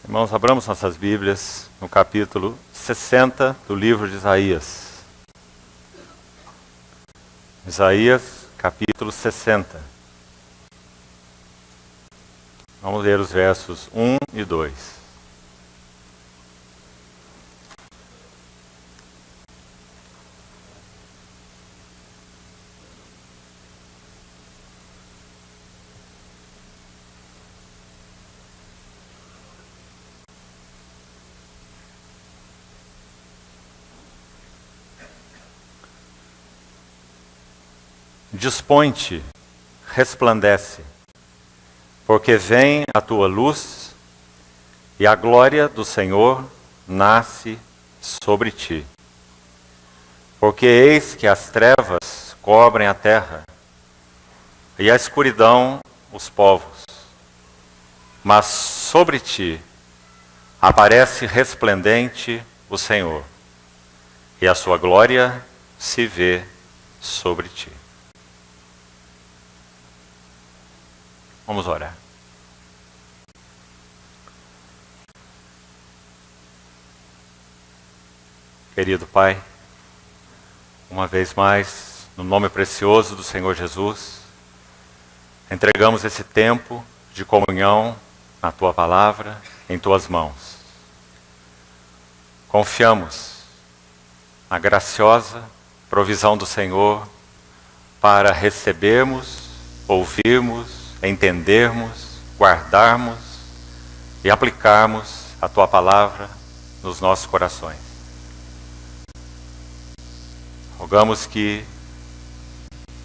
Irmãos, abramos nossas Bíblias no capítulo 60 do livro de Isaías. Isaías, capítulo 60. Vamos ler os versos 1 e 2. Dispõe-te, resplandece, porque vem a tua luz e a glória do Senhor nasce sobre ti. Porque eis que as trevas cobrem a terra e a escuridão os povos, mas sobre ti aparece resplendente o Senhor, e a sua glória se vê sobre ti. Vamos orar. Querido Pai, uma vez mais, no nome precioso do Senhor Jesus, entregamos esse tempo de comunhão na Tua Palavra, em Tuas mãos. Confiamos na graciosa provisão do Senhor para recebermos, ouvirmos, entendermos, guardarmos e aplicarmos a Tua Palavra nos nossos corações. Rogamos que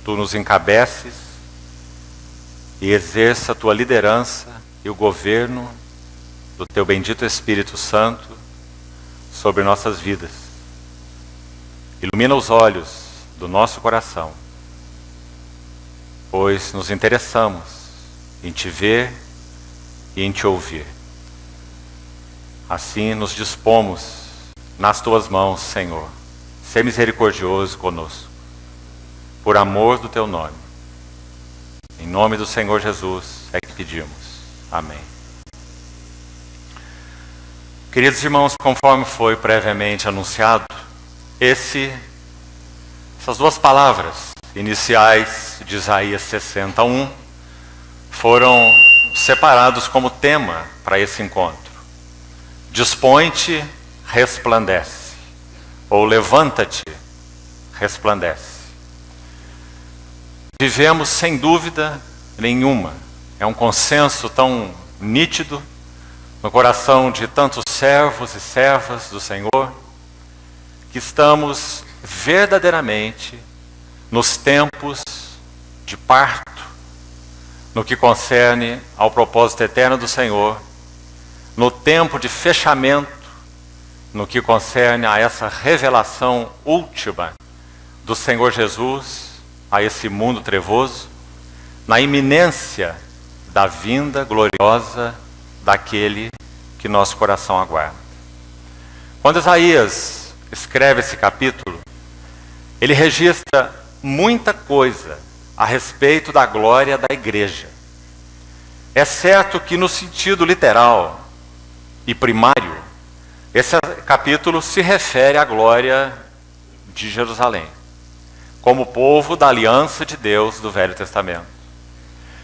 Tu nos encabeces e exerça a Tua liderança e o governo do Teu bendito Espírito Santo sobre nossas vidas. Ilumina os olhos do nosso coração, pois nos interessamos em Te ver e em Te ouvir. Assim nos dispomos nas Tuas mãos, Senhor. Sê misericordioso conosco, por amor do Teu nome. Em nome do Senhor Jesus é que pedimos. Amém. Queridos irmãos, conforme foi previamente anunciado, essas duas palavras iniciais de Isaías 61 foram separados como tema para esse encontro. Dispõe-te, resplandece, ou levanta-te, resplandece. Vivemos sem dúvida nenhuma, é um consenso tão nítido no coração de tantos servos e servas do Senhor, que estamos verdadeiramente nos tempos de parto, no que concerne ao propósito eterno do Senhor, no tempo de fechamento, no que concerne a essa revelação última do Senhor Jesus a esse mundo trevoso, na iminência da vinda gloriosa daquele que nosso coração aguarda. Quando Isaías escreve esse capítulo, ele registra muita coisa a respeito da glória da igreja. É certo que no sentido literal e primário, esse capítulo se refere à glória de Jerusalém, como povo da aliança de Deus do Velho Testamento.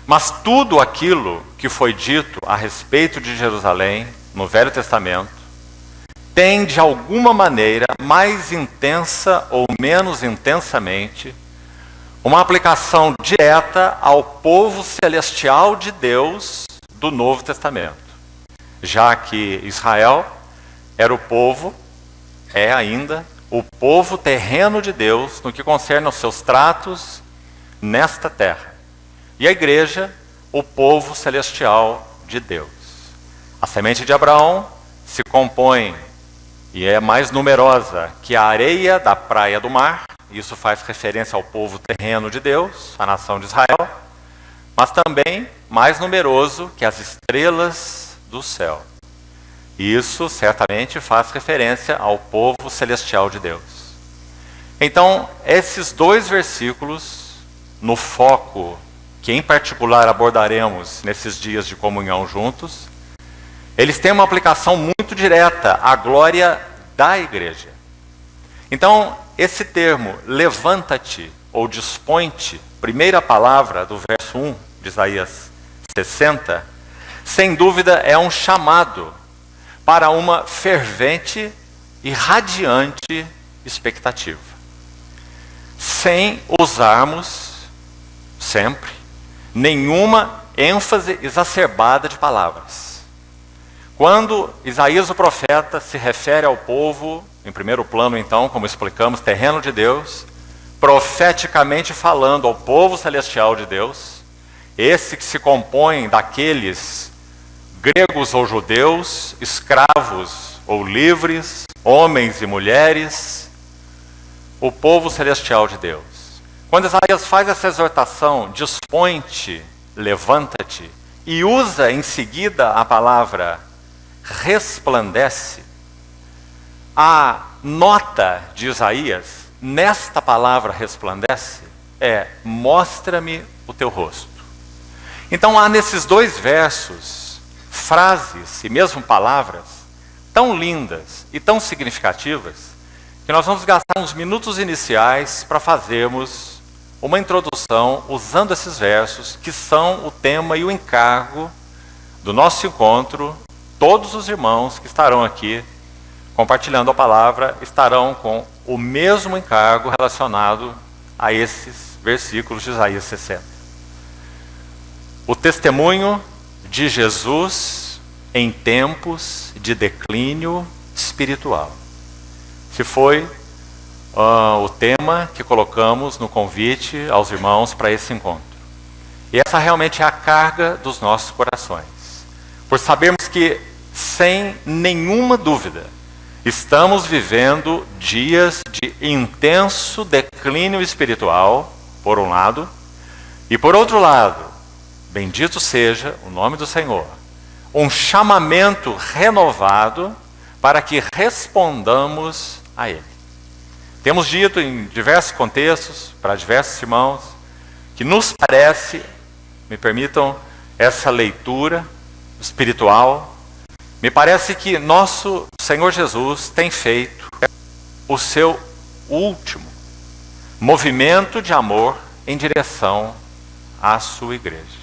Mas tudo aquilo que foi dito a respeito de Jerusalém no Velho Testamento tem, de alguma maneira, mais intensa ou menos intensamente, uma aplicação direta ao povo celestial de Deus do Novo Testamento, já que Israel era o povo, é ainda, o povo terreno de Deus no que concerne aos seus tratos nesta terra. E a igreja, o povo celestial de Deus. A semente de Abraão se compõe e é mais numerosa que a areia da praia do mar. Isso faz referência ao povo terreno de Deus, a nação de Israel, mas também mais numeroso que as estrelas do céu. E isso certamente faz referência ao povo celestial de Deus. Então, esses dois versículos, no foco que em particular abordaremos nesses dias de comunhão juntos, eles têm uma aplicação muito direta à glória da igreja. Então, esse termo, levanta-te ou dispõe-te, primeira palavra do verso 1 de Isaías 60, sem dúvida é um chamado para uma fervente e radiante expectativa. Sem usarmos, sempre, nenhuma ênfase exacerbada de palavras. Quando Isaías o profeta se refere ao povo, em primeiro plano então, como explicamos, terreno de Deus, profeticamente falando ao povo celestial de Deus, esse que se compõe daqueles gregos ou judeus, escravos ou livres, homens e mulheres, o povo celestial de Deus. Quando Isaías faz essa exortação, dispõe-te, levanta-te, e usa em seguida a palavra resplandece, a nota de Isaías, nesta palavra resplandece, é mostra-me o teu rosto. Então há nesses dois versos, frases e mesmo palavras tão lindas e tão significativas, que nós vamos gastar uns minutos iniciais para fazermos uma introdução usando esses versos, que são o tema e o encargo do nosso encontro. Todos os irmãos que estarão aqui compartilhando a palavra estarão com o mesmo encargo relacionado a esses versículos de Isaías 60. O testemunho de Jesus em tempos de declínio espiritual. Esse foi o tema que colocamos no convite aos irmãos para esse encontro. E essa realmente é a carga dos nossos corações. Por sabermos que, sem nenhuma dúvida, estamos vivendo dias de intenso declínio espiritual, por um lado, e por outro lado, bendito seja o nome do Senhor, um chamamento renovado para que respondamos a Ele. Temos dito em diversos contextos, para diversos irmãos, que nos parece, me permitam essa leitura espiritual, me parece que nosso Senhor Jesus tem feito o seu último movimento de amor em direção à sua igreja.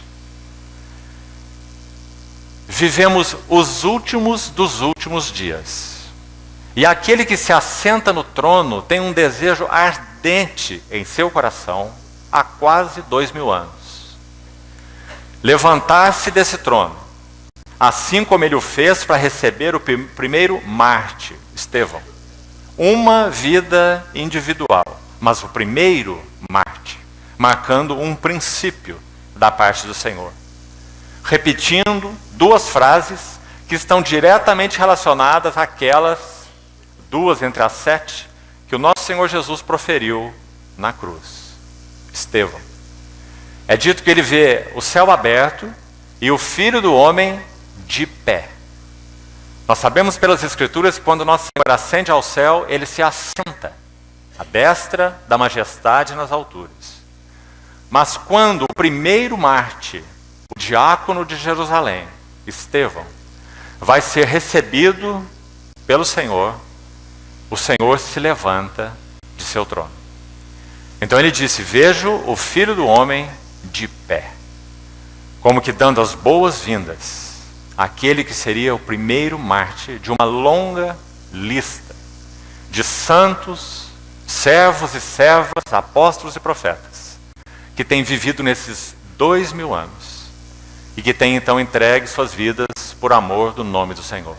Vivemos os últimos dos últimos dias. E aquele que se assenta no trono tem um desejo ardente em seu coração há quase 2000 anos. Levantar-se desse trono, assim como ele o fez para receber o primeiro mártir, Estevão. Uma vida individual, mas o primeiro mártir, marcando um princípio da parte do Senhor. Repetindo duas frases que estão diretamente relacionadas àquelas duas entre as 7 que o nosso Senhor Jesus proferiu na cruz. Estevão. É dito que ele vê o céu aberto e o Filho do Homem de pé. Nós sabemos pelas Escrituras que quando nosso Senhor ascende ao céu, ele se assenta à destra da majestade nas alturas. Mas quando o primeiro mártir, o diácono de Jerusalém, Estevão, vai ser recebido pelo Senhor, o Senhor se levanta de seu trono. Então ele disse: vejo o Filho do Homem de pé, como que dando as boas-vindas àquele que seria o primeiro mártir de uma longa lista de santos, servos e servas, apóstolos e profetas, que têm vivido nesses 2000 anos e que têm então entregue suas vidas por amor do nome do Senhor.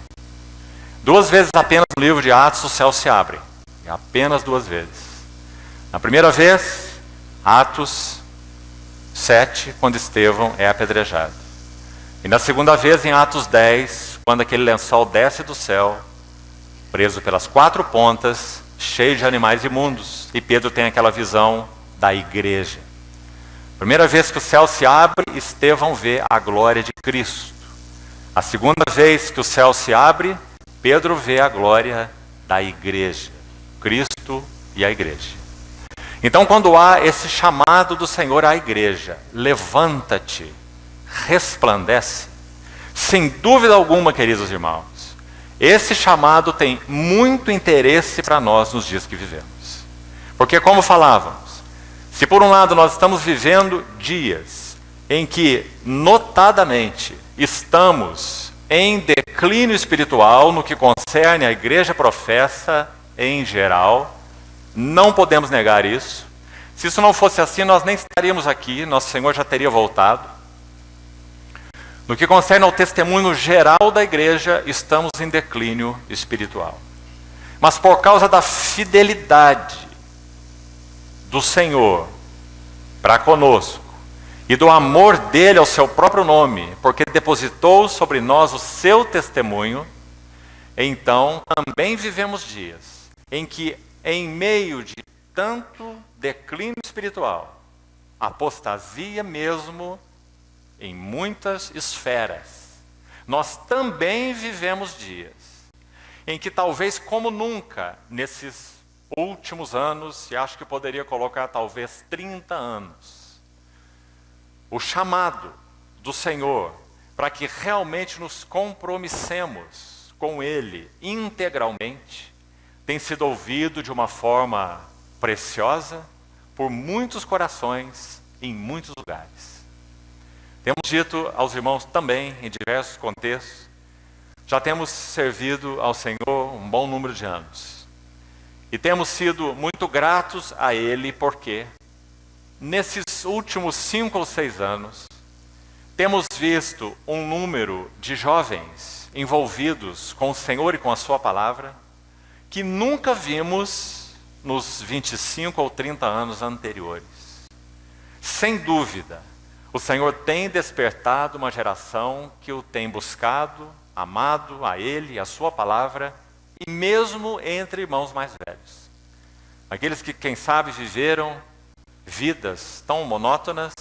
2 vezes apenas no livro de Atos o céu se abre. Apenas 2 vezes. Na primeira vez, Atos 7, quando Estevão é apedrejado. E na segunda vez, em Atos 10, quando aquele lençol desce do céu, preso pelas 4 pontas, cheio de animais imundos. E Pedro tem aquela visão da igreja. Primeira vez que o céu se abre, Estevão vê a glória de Cristo. A segunda vez que o céu se abre, Pedro vê a glória da igreja, Cristo e a igreja. Então, quando há esse chamado do Senhor à igreja, levanta-te, resplandece, Sem dúvida alguma, queridos irmãos, esse chamado tem muito interesse para nós nos dias que vivemos. Porque, como falávamos, se por um lado nós estamos vivendo dias em que, notadamente, estamos em declínio espiritual no que concerne à igreja professa em geral, não podemos negar isso. Se isso não fosse assim, nós nem estaríamos aqui, nosso Senhor já teria voltado. No que concerne ao testemunho geral da igreja, estamos em declínio espiritual. Mas por causa da fidelidade do Senhor para conosco, e do amor dele ao seu próprio nome, porque depositou sobre nós o seu testemunho, então também vivemos dias em que, em meio de tanto declínio espiritual, apostasia mesmo em muitas esferas, nós também vivemos dias em que talvez como nunca, nesses últimos anos, e acho que poderia colocar talvez 30 anos, o chamado do Senhor para que realmente nos compromissemos com Ele integralmente tem sido ouvido de uma forma preciosa por muitos corações em muitos lugares. Temos dito aos irmãos também, em diversos contextos, já temos servido ao Senhor um bom número de anos. E temos sido muito gratos a Ele porque nesses últimos 5 ou 6 anos, temos visto um número de jovens envolvidos com o Senhor e com a sua palavra, que nunca vimos nos 25 ou 30 anos anteriores. Sem dúvida, o Senhor tem despertado uma geração que o tem buscado, amado a Ele e a sua palavra, e mesmo entre irmãos mais velhos. Aqueles que, quem sabe, viveram vidas tão monótonas,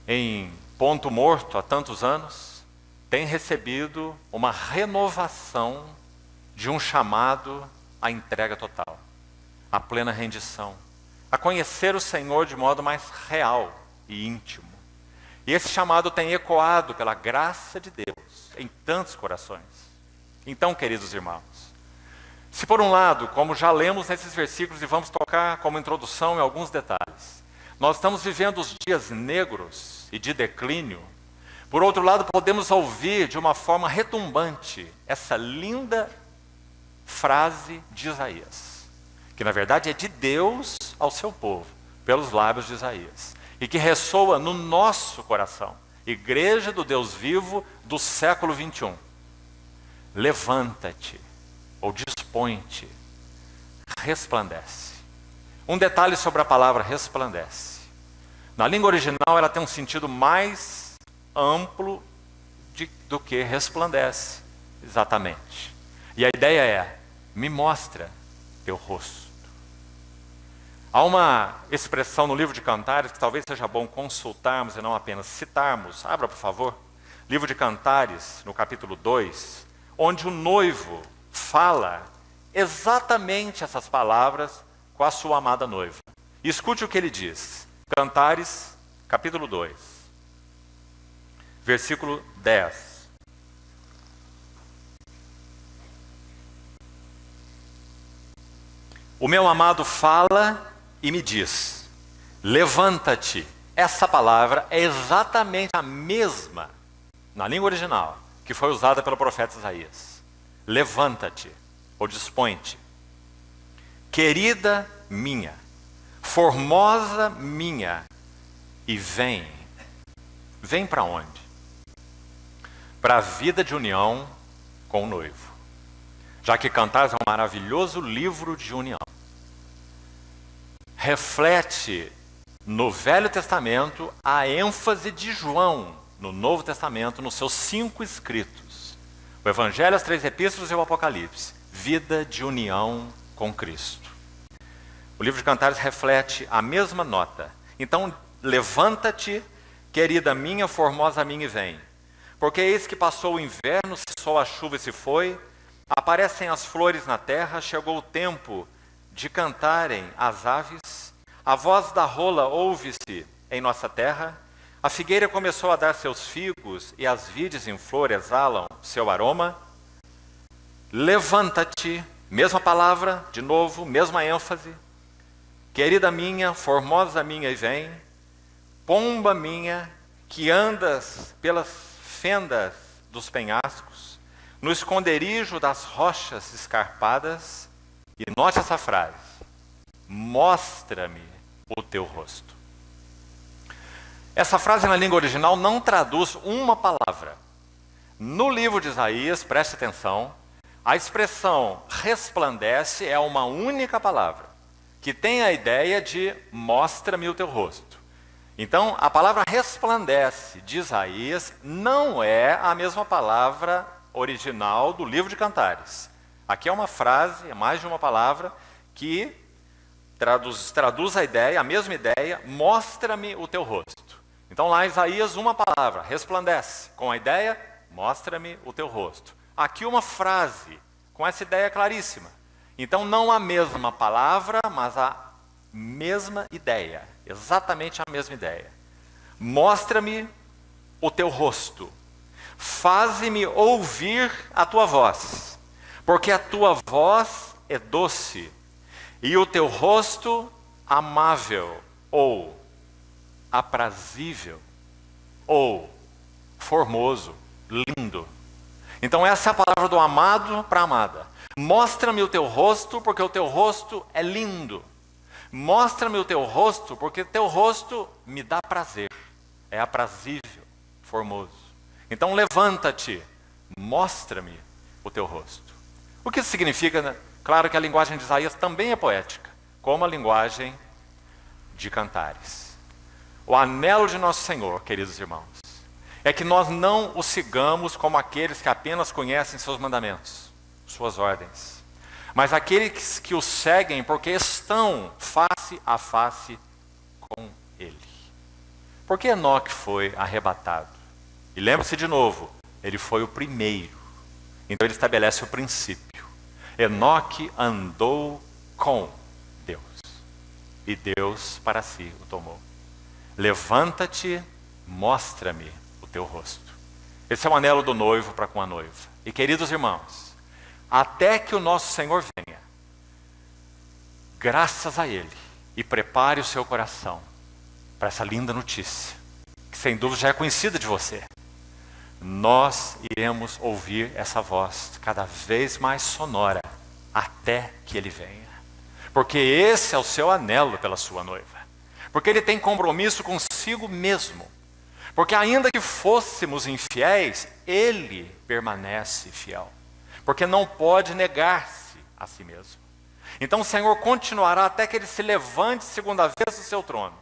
em ponto morto há tantos anos, têm recebido uma renovação de um chamado à entrega total, à plena rendição, a conhecer o Senhor de modo mais real e íntimo. E esse chamado tem ecoado pela graça de Deus em tantos corações. Então, queridos irmãos, se por um lado, como já lemos nesses versículos e vamos tocar como introdução em alguns detalhes, nós estamos vivendo os dias negros e de declínio, por outro lado podemos ouvir de uma forma retumbante essa linda frase de Isaías, que na verdade é de Deus ao seu povo, pelos lábios de Isaías, e que ressoa no nosso coração, igreja do Deus vivo do século 21. Levanta-te, ou dispõe-te, resplandece. Um detalhe sobre a palavra resplandece. Na língua original ela tem um sentido mais amplo do que resplandece, exatamente. E a ideia é, me mostra teu rosto. Há uma expressão no livro de Cantares que talvez seja bom consultarmos e não apenas citarmos. Abra, por favor. Livro de Cantares, no capítulo 2, onde o noivo fala exatamente essas palavras com a sua amada noiva. E escute o que ele diz. Cantares, capítulo 2, versículo 10. O meu amado fala e me diz, levanta-te. Essa palavra é exatamente a mesma, na língua original, que foi usada pelo profeta Isaías. Levanta-te, ou dispõe-te. Querida minha, formosa minha, e vem. Vem para onde? Para a vida de união com o noivo. Já que Cantares é um maravilhoso livro de união. Reflete no Velho Testamento a ênfase de João no Novo Testamento, nos seus 5 escritos. O Evangelho, as 3 epístolas e o Apocalipse. Vida de união com Cristo. O livro de Cantares reflete a mesma nota. Então, levanta-te, querida minha, formosa minha, e vem. Porque eis que passou o inverno, cessou a chuva e se foi, aparecem as flores na terra, chegou o tempo de cantarem as aves, a voz da rola ouve-se em nossa terra, A figueira começou a dar seus figos e as vides em flor exalam seu aroma. Levanta-te, mesma palavra, de novo, mesma ênfase. Querida minha, formosa minha, e vem. Pomba minha, que andas pelas fendas dos penhascos, no esconderijo das rochas escarpadas. E note essa frase: mostra-me o teu rosto. Essa frase na língua original não traduz uma palavra. No livro de Isaías, preste atenção, a expressão resplandece é uma única palavra, que tem a ideia de mostra-me o teu rosto. Então, a palavra resplandece de Isaías não é a mesma palavra original do livro de Cantares. Aqui é uma frase, é mais de uma palavra, que traduz a ideia, a mesma ideia, mostra-me o teu rosto. Então lá em Isaías uma palavra, resplandece, com a ideia, mostra-me o teu rosto. Aqui uma frase, com essa ideia claríssima. Então não a mesma palavra, mas a mesma ideia, exatamente a mesma ideia. Mostra-me o teu rosto, faze-me ouvir a tua voz, porque a tua voz é doce, e o teu rosto amável, ou aprazível, ou formoso, lindo. Então essa é a palavra do amado para a amada. Mostra-me o teu rosto, porque o teu rosto é lindo. Mostra-me o teu rosto, porque o teu rosto me dá prazer. É aprazível, formoso. Então levanta-te, mostra-me o teu rosto. O que isso significa, né? Claro que a linguagem de Isaías também é poética, como a linguagem de Cantares. O anelo de nosso Senhor, queridos irmãos, é que nós não o sigamos como aqueles que apenas conhecem seus mandamentos, suas ordens, mas aqueles que o seguem porque estão face a face com Ele. Por que Enoque foi arrebatado? E lembre-se de novo, ele foi o primeiro. Então ele estabelece o princípio. Enoque andou com Deus, e Deus para si o tomou. Levanta-te, mostra-me o teu rosto. Esse é o anelo do noivo para com a noiva. E queridos irmãos, até que o nosso Senhor venha, graças a Ele, e prepare o seu coração para essa linda notícia, que sem dúvida já é conhecida de você. Nós iremos ouvir essa voz cada vez mais sonora até que Ele venha. Porque esse é o seu anelo pela sua noiva. Porque Ele tem compromisso consigo mesmo. Porque ainda que fôssemos infiéis, Ele permanece fiel. Porque não pode negar-se a si mesmo. Então o Senhor continuará até que Ele se levante segunda vez do seu trono.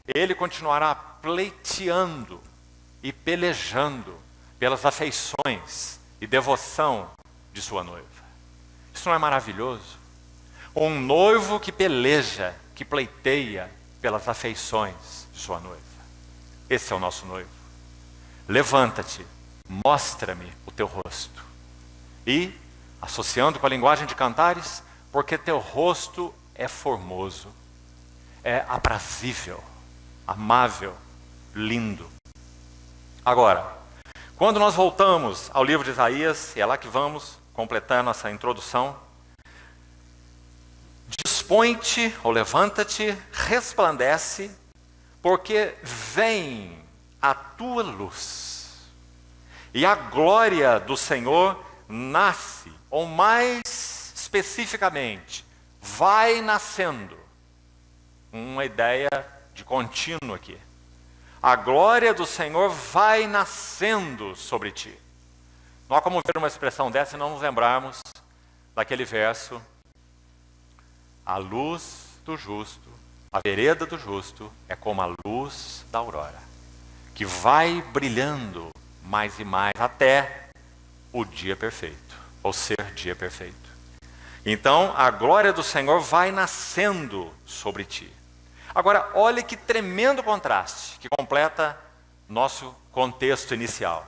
Ele continuará pleiteando e pelejando pelas afeições e devoção de sua noiva. Isso não é maravilhoso? Um noivo que peleja, que pleiteia pelas afeições de sua noiva. Esse é o nosso noivo. Levanta-te, mostra-me o teu rosto. E, associando com a linguagem de Cantares, porque teu rosto é formoso, é aprazível, amável, lindo. Agora, quando nós voltamos ao livro de Isaías, e é lá que vamos completar nossa introdução, dispõe-te ou levanta-te, resplandece, porque vem a tua luz. E a glória do Senhor nasce, ou mais especificamente, vai nascendo. Uma ideia de contínuo aqui. A glória do Senhor vai nascendo sobre ti. Não há como ver uma expressão dessa e não nos lembrarmos daquele verso: a luz do justo, a vereda do justo é como a luz da aurora, que vai brilhando mais e mais até o dia perfeito, ou ser dia perfeito. Então a glória do Senhor vai nascendo sobre ti. Agora, olhe que tremendo contraste que completa nosso contexto inicial.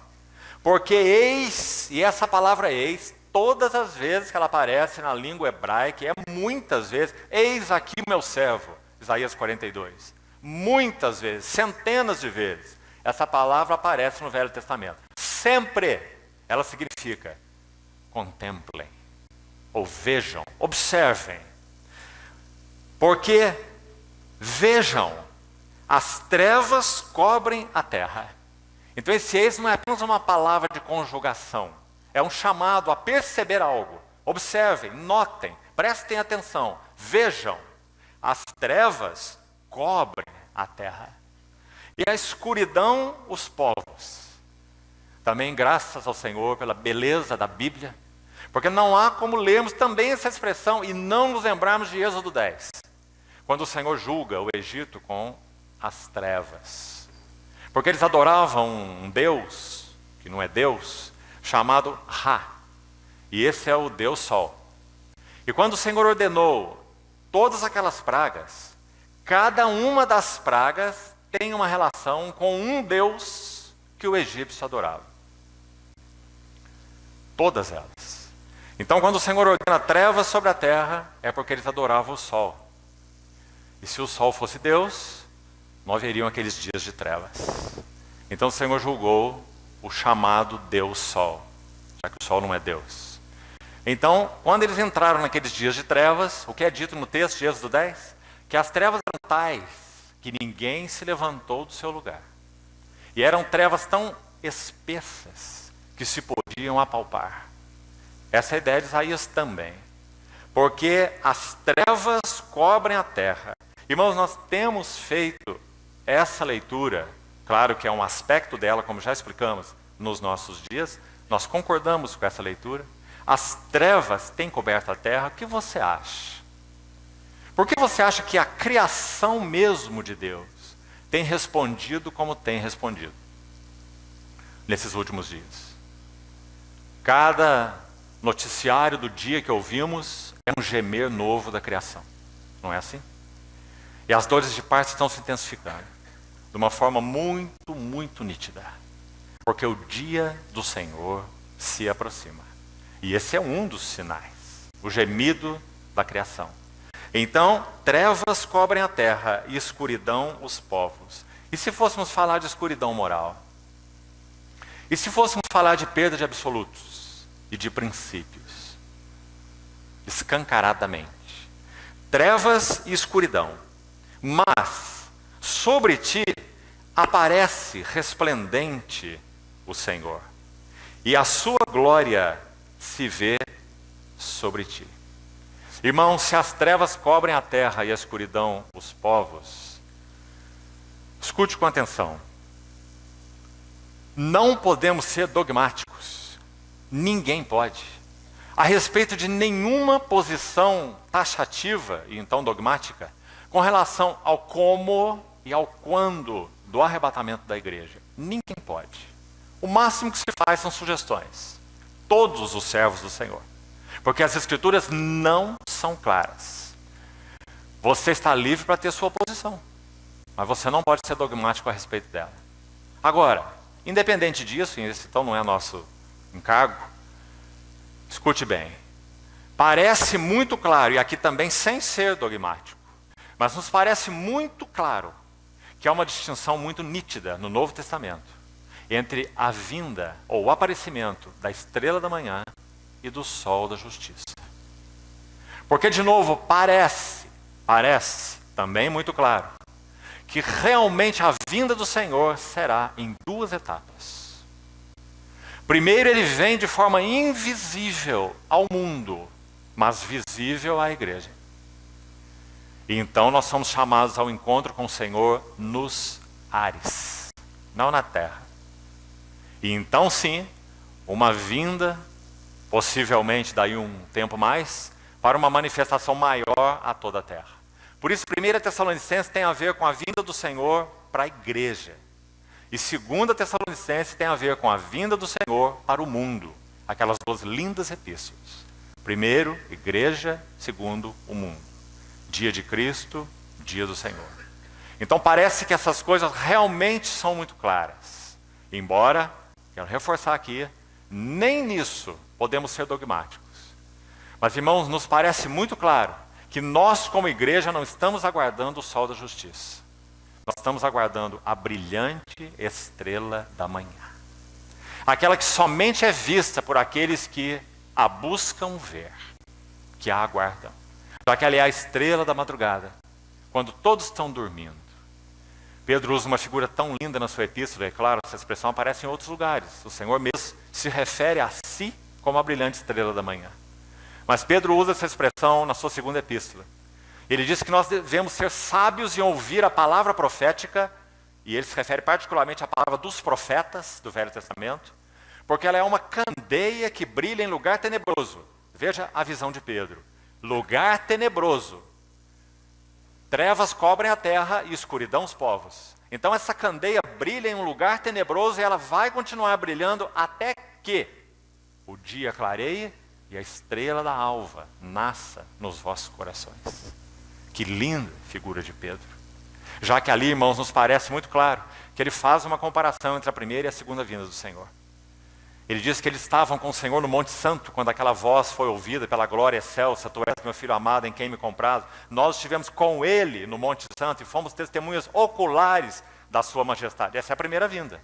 Porque eis, e essa palavra eis, todas as vezes que ela aparece na língua hebraica, é muitas vezes, eis aqui meu servo, Isaías 42. muitas vezes, centenas de vezes, essa palavra aparece no Velho Testamento. Sempre ela significa contemplem, ou vejam, observem. Porque, vejam, as trevas cobrem a terra. Então esse eis não é apenas uma palavra de conjugação, é um chamado a perceber algo. Observem, notem, prestem atenção, vejam, as trevas cobrem a terra. E a escuridão, os povos. Também graças ao Senhor pela beleza da Bíblia, porque não há como lermos também essa expressão e não nos lembrarmos de Êxodo 10, quando o Senhor julga o Egito com as trevas. Porque eles adoravam um Deus, que não é Deus, chamado Ra. E esse é o Deus Sol. E quando o Senhor ordenou todas aquelas pragas, cada uma das pragas tem uma relação com um Deus que o egípcio adorava. Todas elas. Então, quando o Senhor ordena trevas sobre a terra, é porque eles adoravam o sol. E se o sol fosse Deus, não haveriam aqueles dias de trevas. Então o Senhor julgou o chamado Deus Sol, já que o sol não é Deus. Então, quando eles entraram naqueles dias de trevas, o que é dito no texto de Êxodo 10? Que as trevas eram tais que ninguém se levantou do seu lugar. E eram trevas tão espessas que se podiam apalpar. Essa é a ideia de Isaías também. Porque as trevas cobrem a terra. Irmãos, nós temos feito essa leitura, claro que é um aspecto dela, como já explicamos nos nossos dias, nós concordamos com essa leitura. As trevas têm coberto a terra. O que você acha? Por que você acha que a criação mesmo de Deus tem respondido como tem respondido nesses últimos dias? Cada noticiário do dia que ouvimos é um gemer novo da criação. Não é assim? E as dores de parto estão se intensificando de uma forma muito, muito nítida. Porque o dia do Senhor se aproxima. E esse é um dos sinais, o gemido da criação. Então, trevas cobrem a terra e escuridão os povos. E se fôssemos falar de escuridão moral? E se fôssemos falar de perda de absolutos e de princípios? Escancaradamente. Trevas e escuridão. Mas, sobre ti, aparece resplendente o Senhor. E a sua glória se vê sobre ti. Irmãos, se as trevas cobrem a terra e a escuridão os povos, escute com atenção. Não podemos ser dogmáticos. Ninguém pode. A respeito de nenhuma posição taxativa e então dogmática com relação ao como e ao quando do arrebatamento da igreja. Ninguém pode. O máximo que se faz são sugestões. Todos os servos do Senhor. Porque as Escrituras não são claras. Você está livre para ter sua posição, mas você não pode ser dogmático a respeito dela. Agora, independente disso, e esse então não é nosso encargo, escute bem. Parece muito claro, e aqui também sem ser dogmático, mas nos parece muito claro que há uma distinção muito nítida no Novo Testamento entre a vinda ou o aparecimento da estrela da manhã e do sol da justiça. Porque, de novo, parece também muito claro que realmente a vinda do Senhor será em duas etapas. Primeiro, ele vem de forma invisível ao mundo, mas visível à igreja. E então nós somos chamados ao encontro com o Senhor nos ares, não na terra. E então sim, uma vinda, possivelmente daí um tempo mais, para uma manifestação maior a toda a terra. Por isso, 1 Tessalonicenses tem a ver com a vinda do Senhor para a igreja. E 2 Tessalonicenses tem a ver com a vinda do Senhor para o mundo. Aquelas duas lindas epístolas. Primeiro, igreja. Segundo, o mundo. Dia de Cristo, dia do Senhor. Então parece que essas coisas realmente são muito claras. Embora, quero reforçar aqui, nem nisso podemos ser dogmáticos. Mas, irmãos, nos parece muito claro que nós, como igreja, não estamos aguardando o sol da justiça. Nós estamos aguardando a brilhante estrela da manhã. Aquela que somente é vista por aqueles que a buscam ver, que a aguardam. Já que ela é a estrela da madrugada, quando todos estão dormindo. Pedro usa uma figura tão linda na sua epístola, é claro, essa expressão aparece em outros lugares. O Senhor mesmo se refere a si como a brilhante estrela da manhã. Mas Pedro usa essa expressão na sua segunda epístola. Ele diz que nós devemos ser sábios em ouvir a palavra profética, e ele se refere particularmente à palavra dos profetas do Velho Testamento, porque ela é uma candeia que brilha em lugar tenebroso. Veja a visão de Pedro. Lugar tenebroso. Trevas cobrem a terra e escuridão os povos. Então essa candeia brilha em um lugar tenebroso e ela vai continuar brilhando até que o dia clareie e a estrela da alva nasça nos vossos corações. Que linda figura de Pedro. Já que ali, irmãos, nos parece muito claro que ele faz uma comparação entre a primeira e a segunda vinda do Senhor. Ele diz que eles estavam com o Senhor no Monte Santo, quando aquela voz foi ouvida pela glória excelsa, tu és meu filho amado em quem me comprazo. Nós estivemos com ele no Monte Santo e fomos testemunhas oculares da sua majestade. Essa é a primeira vinda.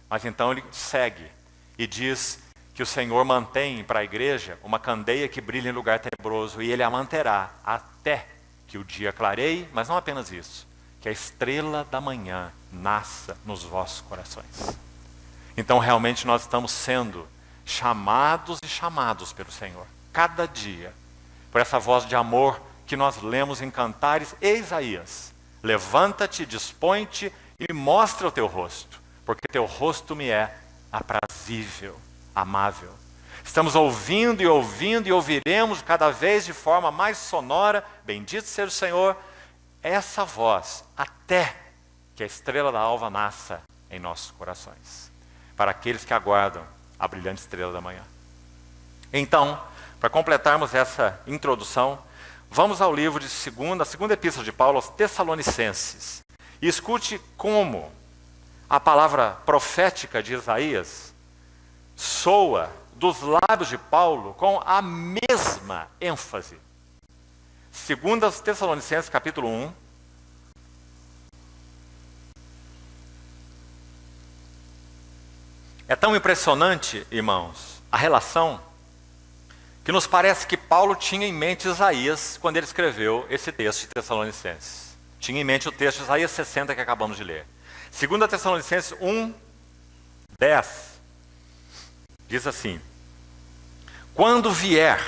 Mas então ele segue e diz que o Senhor mantém para a igreja uma candeia que brilha em lugar tenebroso e ele a manterá até que o dia clareie, mas não apenas isso, que a estrela da manhã nasça nos vossos corações. Então realmente nós estamos sendo chamados e chamados pelo Senhor, cada dia, por essa voz de amor que nós lemos em Cantares e Isaías. Levanta-te, dispõe-te e mostra o teu rosto, porque teu rosto me é aprazível, amável. Estamos ouvindo e ouvindo e ouviremos cada vez de forma mais sonora, bendito seja o Senhor, essa voz, até que a estrela da alva nasça em nossos corações, para aqueles que aguardam a brilhante estrela da manhã. Então, para completarmos essa introdução, vamos ao livro de a segunda epístola de Paulo aos Tessalonicenses, e escute como a palavra profética de Isaías soa dos lábios de Paulo com a mesma ênfase. Segundo aos Tessalonicenses, capítulo 1. É tão impressionante, irmãos, a relação, que nos parece que Paulo tinha em mente Isaías quando ele escreveu esse texto de Tessalonicenses. Tinha em mente o texto de Isaías 60 que acabamos de ler. Segundo Tessalonicenses 1, 10. Diz assim: quando vier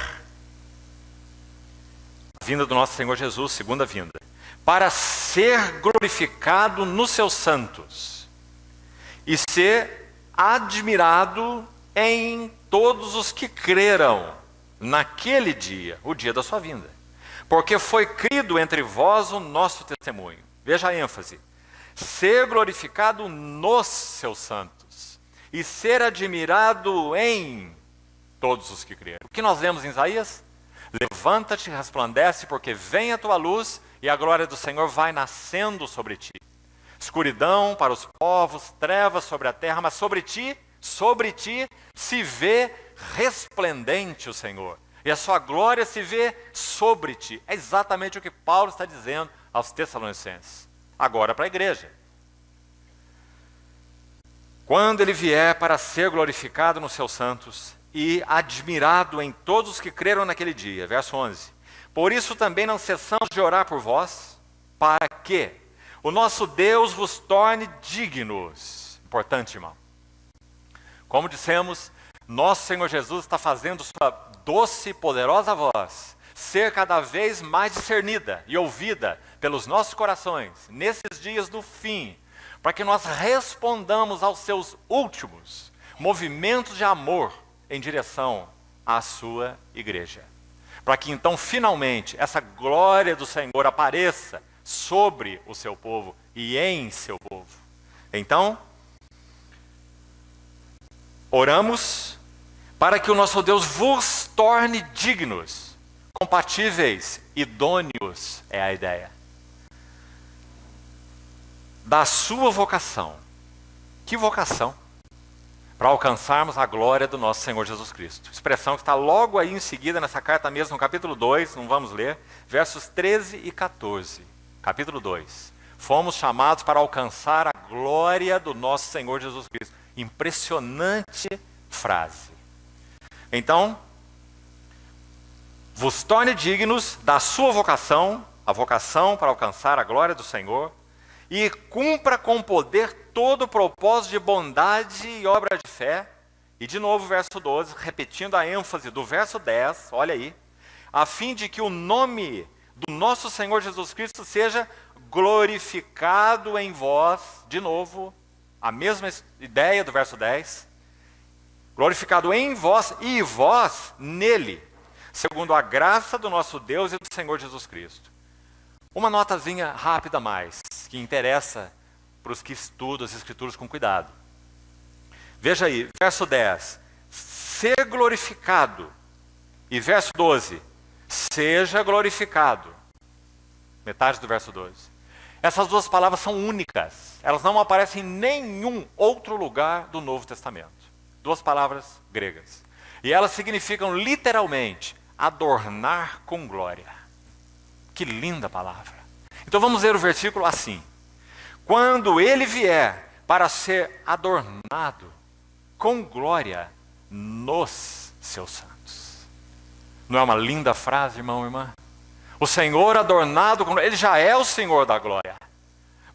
a vinda do nosso Senhor Jesus, segunda vinda, para ser glorificado nos seus santos e ser admirado em todos os que creram naquele dia, o dia da sua vinda. Porque foi crido entre vós o nosso testemunho. Veja a ênfase. Ser glorificado nos seus santos e ser admirado em todos os que creram. O que nós lemos em Isaías? Levanta-te, resplandece, porque vem a tua luz e a glória do Senhor vai nascendo sobre ti. Escuridão para os povos, trevas sobre a terra, mas sobre ti se vê resplendente o Senhor. E a sua glória se vê sobre ti. É exatamente o que Paulo está dizendo aos Tessalonicenses. Agora para a igreja. Quando ele vier para ser glorificado nos seus santos e admirado em todos os que creram naquele dia. Verso 11. Por isso também não cessamos de orar por vós, para que o nosso Deus vos torne dignos. Importante, irmão. Como dissemos, nosso Senhor Jesus está fazendo sua doce e poderosa voz ser cada vez mais discernida e ouvida pelos nossos corações, nesses dias do fim, para que nós respondamos aos seus últimos movimentos de amor em direção à sua igreja. Para que então, finalmente, essa glória do Senhor apareça sobre o seu povo e em seu povo. Então, oramos para que o nosso Deus vos torne dignos, compatíveis, idôneos, é a ideia, da sua vocação. Que vocação? Para alcançarmos a glória do nosso Senhor Jesus Cristo. Expressão que está logo aí em seguida nessa carta mesmo, no capítulo 2, não vamos ler, versos 13 e 14. Capítulo 2. Fomos chamados para alcançar a glória do nosso Senhor Jesus Cristo. Impressionante frase. Então, vos torne dignos da sua vocação, a vocação para alcançar a glória do Senhor, e cumpra com poder todo o propósito de bondade e obra de fé. E de novo, verso 12, repetindo a ênfase do verso 10, olha aí, a fim de que o nome do nosso Senhor Jesus Cristo seja glorificado em vós, de novo, a mesma ideia do verso 10, glorificado em vós e vós nele, segundo a graça do nosso Deus e do Senhor Jesus Cristo. Uma notazinha rápida a mais, que interessa para os que estudam as Escrituras com cuidado. Veja aí, verso 10, ser glorificado, e verso 12, seja glorificado. Metade do verso 12. Essas duas palavras são únicas, elas não aparecem em nenhum outro lugar do Novo Testamento. Duas palavras gregas. E elas significam literalmente adornar com glória. Que linda palavra. Então vamos ler o versículo assim. Quando ele vier para ser adornado com glória nos seus santos. Não é uma linda frase, irmão e irmã? O Senhor adornado com glória, ele já é o Senhor da glória.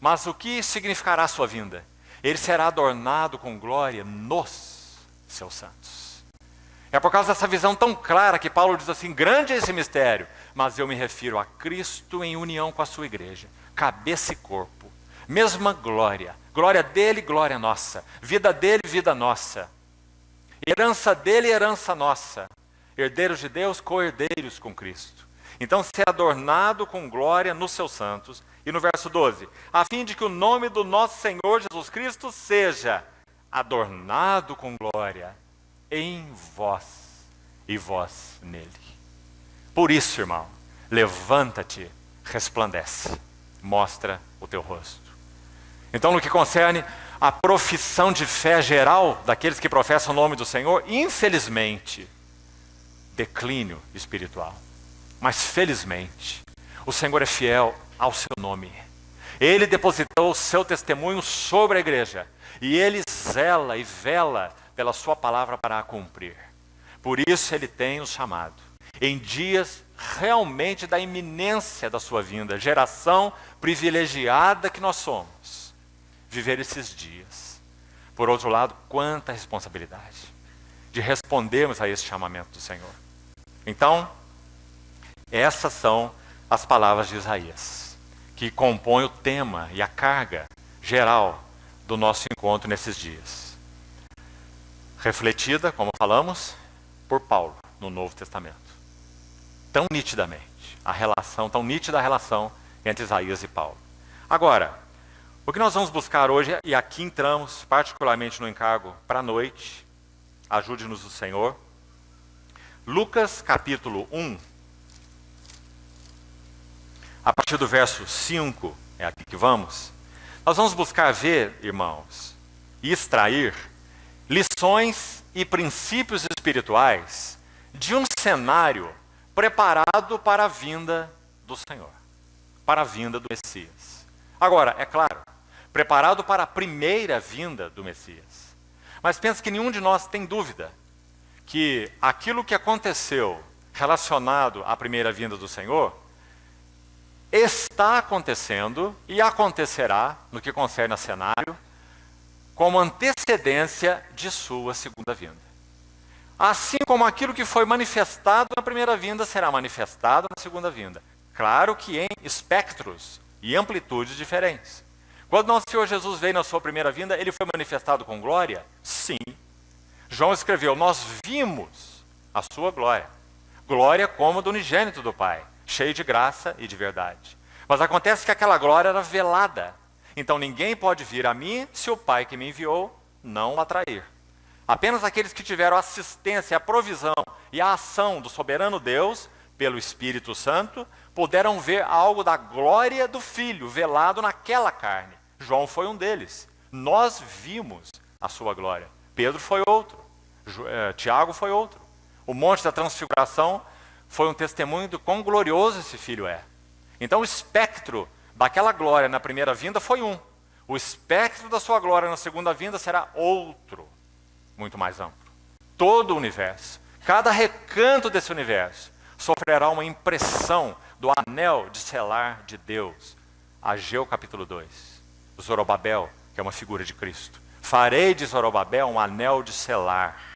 Mas o que significará a sua vinda? Ele será adornado com glória nos seus santos. É por causa dessa visão tão clara que Paulo diz assim, grande é esse mistério, mas eu me refiro a Cristo em união com a sua igreja, cabeça e corpo, mesma glória, glória dele, glória nossa, vida dele, vida nossa, herança dele, herança nossa, herdeiros de Deus, co-herdeiros com Cristo. Então, ser adornado com glória nos seus santos. E no verso 12, a fim de que o nome do nosso Senhor Jesus Cristo seja adornado com glória em vós e vós nele. Por isso, irmão, levanta-te, resplandece, mostra o teu rosto. Então, no que concerne a profissão de fé geral daqueles que professam o nome do Senhor, infelizmente, declínio espiritual. Mas felizmente, o Senhor é fiel ao seu nome. Ele depositou o seu testemunho sobre a igreja e ele zela e vela pela sua palavra para a cumprir. Por isso ele tem nos chamado, em dias realmente da iminência da sua vinda, geração privilegiada que nós somos, viver esses dias. Por outro lado, quanta responsabilidade de respondermos a esse chamamento do Senhor. Então, essas são as palavras de Isaías, que compõem o tema e a carga geral do nosso encontro nesses dias. Refletida, como falamos, por Paulo no Novo Testamento. Tão nitidamente, tão nítida a relação entre Isaías e Paulo. Agora, o que nós vamos buscar hoje, e aqui entramos particularmente no encargo para a noite, ajude-nos o Senhor, Lucas capítulo 1, a partir do verso 5, é aqui que vamos, nós vamos buscar ver, irmãos, e extrair lições e princípios espirituais de um cenário preparado para a vinda do Senhor, para a vinda do Messias. Agora, é claro, preparado para a primeira vinda do Messias. Mas penso que nenhum de nós tem dúvida que aquilo que aconteceu relacionado à primeira vinda do Senhor está acontecendo e acontecerá, no que concerne a cenário, como antecedência de sua segunda vinda. Assim como aquilo que foi manifestado na primeira vinda será manifestado na segunda vinda. Claro que em espectros e amplitudes diferentes. Quando nosso Senhor Jesus veio na sua primeira vinda, ele foi manifestado com glória? Sim. João escreveu, nós vimos a sua glória. Glória como do unigênito do Pai, cheio de graça e de verdade. Mas acontece que aquela glória era velada. Então ninguém pode vir a mim se o Pai que me enviou não o atrair. Apenas aqueles que tiveram assistência, a provisão e a ação do soberano Deus, pelo Espírito Santo, puderam ver algo da glória do Filho velado naquela carne. João foi um deles. Nós vimos a sua glória. Pedro foi outro. Tiago foi outro. O Monte da Transfiguração foi um testemunho do quão glorioso esse Filho é. Então o espectro daquela glória na primeira vinda foi um. O espectro da sua glória na segunda vinda será outro, muito mais amplo. Todo o universo, cada recanto desse universo, sofrerá uma impressão do anel de selar de Deus. Ageu capítulo 2. Zorobabel, que é uma figura de Cristo. Farei de Zorobabel um anel de selar.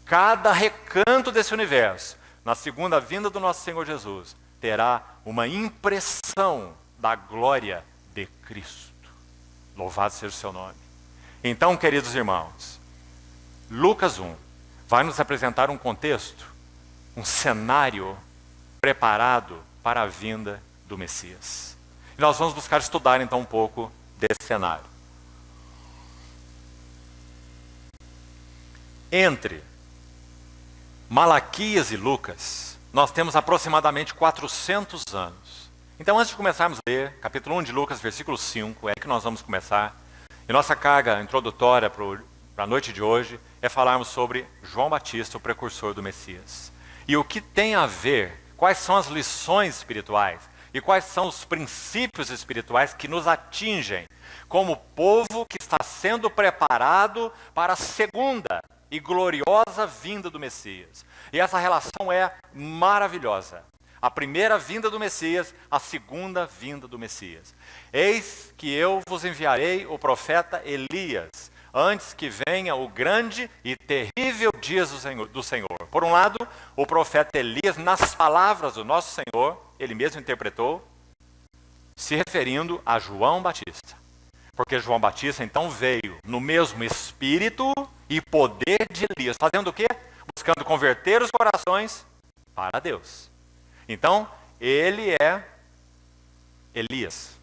Cada recanto desse universo, na segunda vinda do nosso Senhor Jesus, terá uma impressão da glória de Cristo. Louvado seja o seu nome. Então, queridos irmãos, Lucas 1 vai nos apresentar um contexto, um cenário preparado para a vinda do Messias. E nós vamos buscar estudar então um pouco desse cenário. Entre Malaquias e Lucas, nós temos aproximadamente 400 anos. Então, antes de começarmos a ler, capítulo 1 de Lucas, versículo 5, é que nós vamos começar. E nossa carga introdutória para a noite de hoje é falarmos sobre João Batista, o precursor do Messias. E o que tem a ver, quais são as lições espirituais e quais são os princípios espirituais que nos atingem como povo que está sendo preparado para a segunda e gloriosa vinda do Messias. E essa relação é maravilhosa. A primeira vinda do Messias, a segunda vinda do Messias. Eis que eu vos enviarei o profeta Elias, antes que venha o grande e terrível dia do Senhor. Por um lado, o profeta Elias, nas palavras do nosso Senhor, ele mesmo interpretou, se referindo a João Batista. Porque João Batista então veio no mesmo espírito e poder de Elias. Fazendo o quê? Buscando converter os corações para Deus. Então, ele é Elias.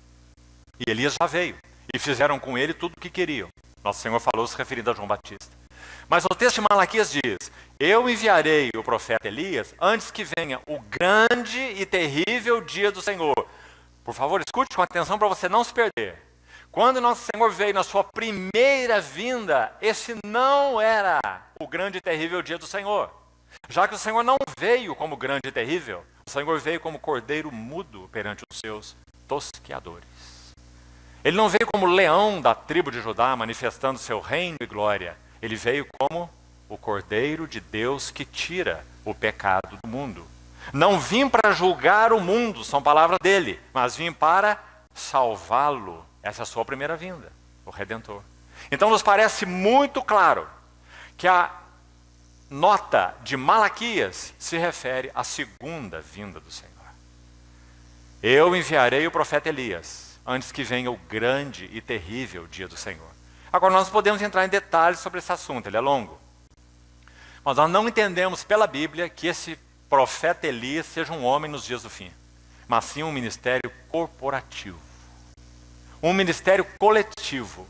E Elias já veio. E fizeram com ele tudo o que queriam. Nosso Senhor falou se referindo a João Batista. Mas o texto de Malaquias diz: eu enviarei o profeta Elias antes que venha o grande e terrível dia do Senhor. Por favor, escute com atenção para você não se perder. Quando nosso Senhor veio na sua primeira vinda, esse não era o grande e terrível dia do Senhor. Já que o Senhor não veio como grande e terrível, o Senhor veio como cordeiro mudo perante os seus tosqueadores. Ele não veio como leão da tribo de Judá, manifestando seu reino e glória. Ele veio como o cordeiro de Deus que tira o pecado do mundo. Não vim para julgar o mundo, são palavras dele, mas vim para salvá-lo. Essa é a sua primeira vinda, o Redentor. Então nos parece muito claro que a nota de Malaquias se refere à segunda vinda do Senhor. Eu enviarei o profeta Elias, antes que venha o grande e terrível dia do Senhor. Agora nós podemos entrar em detalhes sobre esse assunto, ele é longo. Mas nós não entendemos pela Bíblia que esse profeta Elias seja um homem nos dias do fim, mas sim um ministério corporativo. Um ministério coletivo,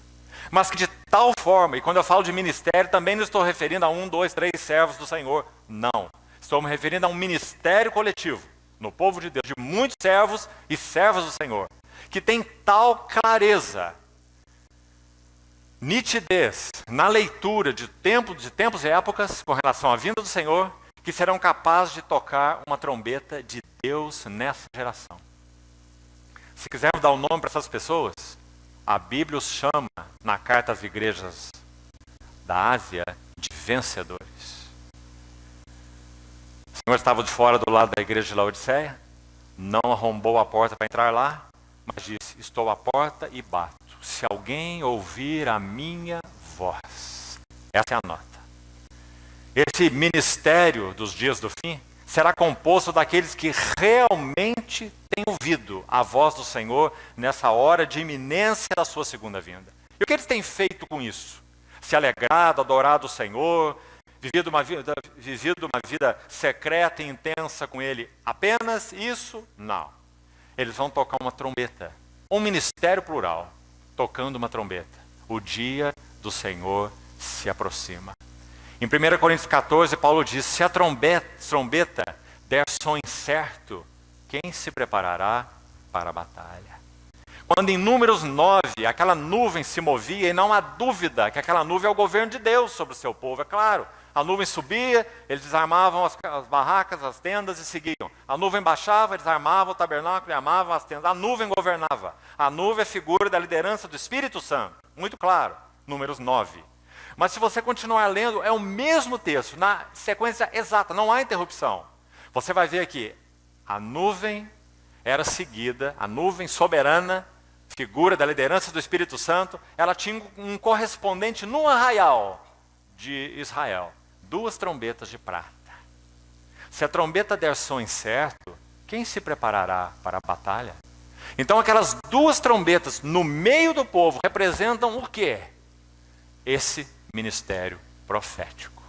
mas que de tal forma, e quando eu falo de ministério, também não estou referindo a 1, 2, 3 servos do Senhor, não. Estou me referindo a um ministério coletivo, no povo de Deus, de muitos servos e servas do Senhor, que tem tal clareza, nitidez, na leitura de tempos e épocas, com relação à vinda do Senhor, que serão capazes de tocar uma trombeta de Deus nessa geração. Se quisermos dar um nome para essas pessoas, a Bíblia os chama, na carta às igrejas da Ásia, de vencedores. O Senhor estava de fora do lado da igreja de Laodiceia, não arrombou a porta para entrar lá, mas disse: estou à porta e bato. Se alguém ouvir a minha voz. Essa é a nota. Esse ministério dos dias do fim será composto daqueles que realmente têm ouvido a voz do Senhor nessa hora de iminência da sua segunda vinda. E o que eles têm feito com isso? Se alegrado, adorado o Senhor, vivido uma vida secreta e intensa com Ele. Apenas isso? Não. Eles vão tocar uma trombeta. Um ministério plural, tocando uma trombeta. O dia do Senhor se aproxima. Em 1 Coríntios 14, Paulo diz: se a trombeta der som incerto, quem se preparará para a batalha? Quando em Números 9, aquela nuvem se movia, e não há dúvida que aquela nuvem é o governo de Deus sobre o seu povo, é claro. A nuvem subia, eles desarmavam as barracas, as tendas e seguiam. A nuvem baixava, eles armavam o tabernáculo e armavam as tendas. A nuvem governava. A nuvem é figura da liderança do Espírito Santo. Muito claro, Números 9. Mas se você continuar lendo, é o mesmo texto, na sequência exata, não há interrupção. Você vai ver aqui, a nuvem era seguida, a nuvem soberana, figura da liderança do Espírito Santo, ela tinha um correspondente no arraial de Israel. 2 trombetas de prata. Se a trombeta der som incerto, quem se preparará para a batalha? Então aquelas 2 trombetas no meio do povo representam o quê? Esse ministério profético.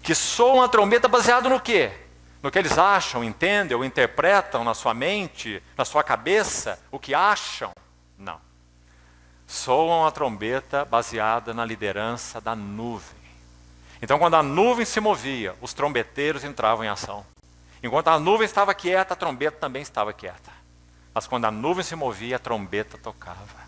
Que soam a trombeta baseado no quê? No que eles acham, entendem ou interpretam na sua mente, na sua cabeça, o que acham? Não. Soam a trombeta baseada na liderança da nuvem. Então, quando a nuvem se movia, os trombeteiros entravam em ação. Enquanto a nuvem estava quieta, a trombeta também estava quieta. Mas quando a nuvem se movia, a trombeta tocava.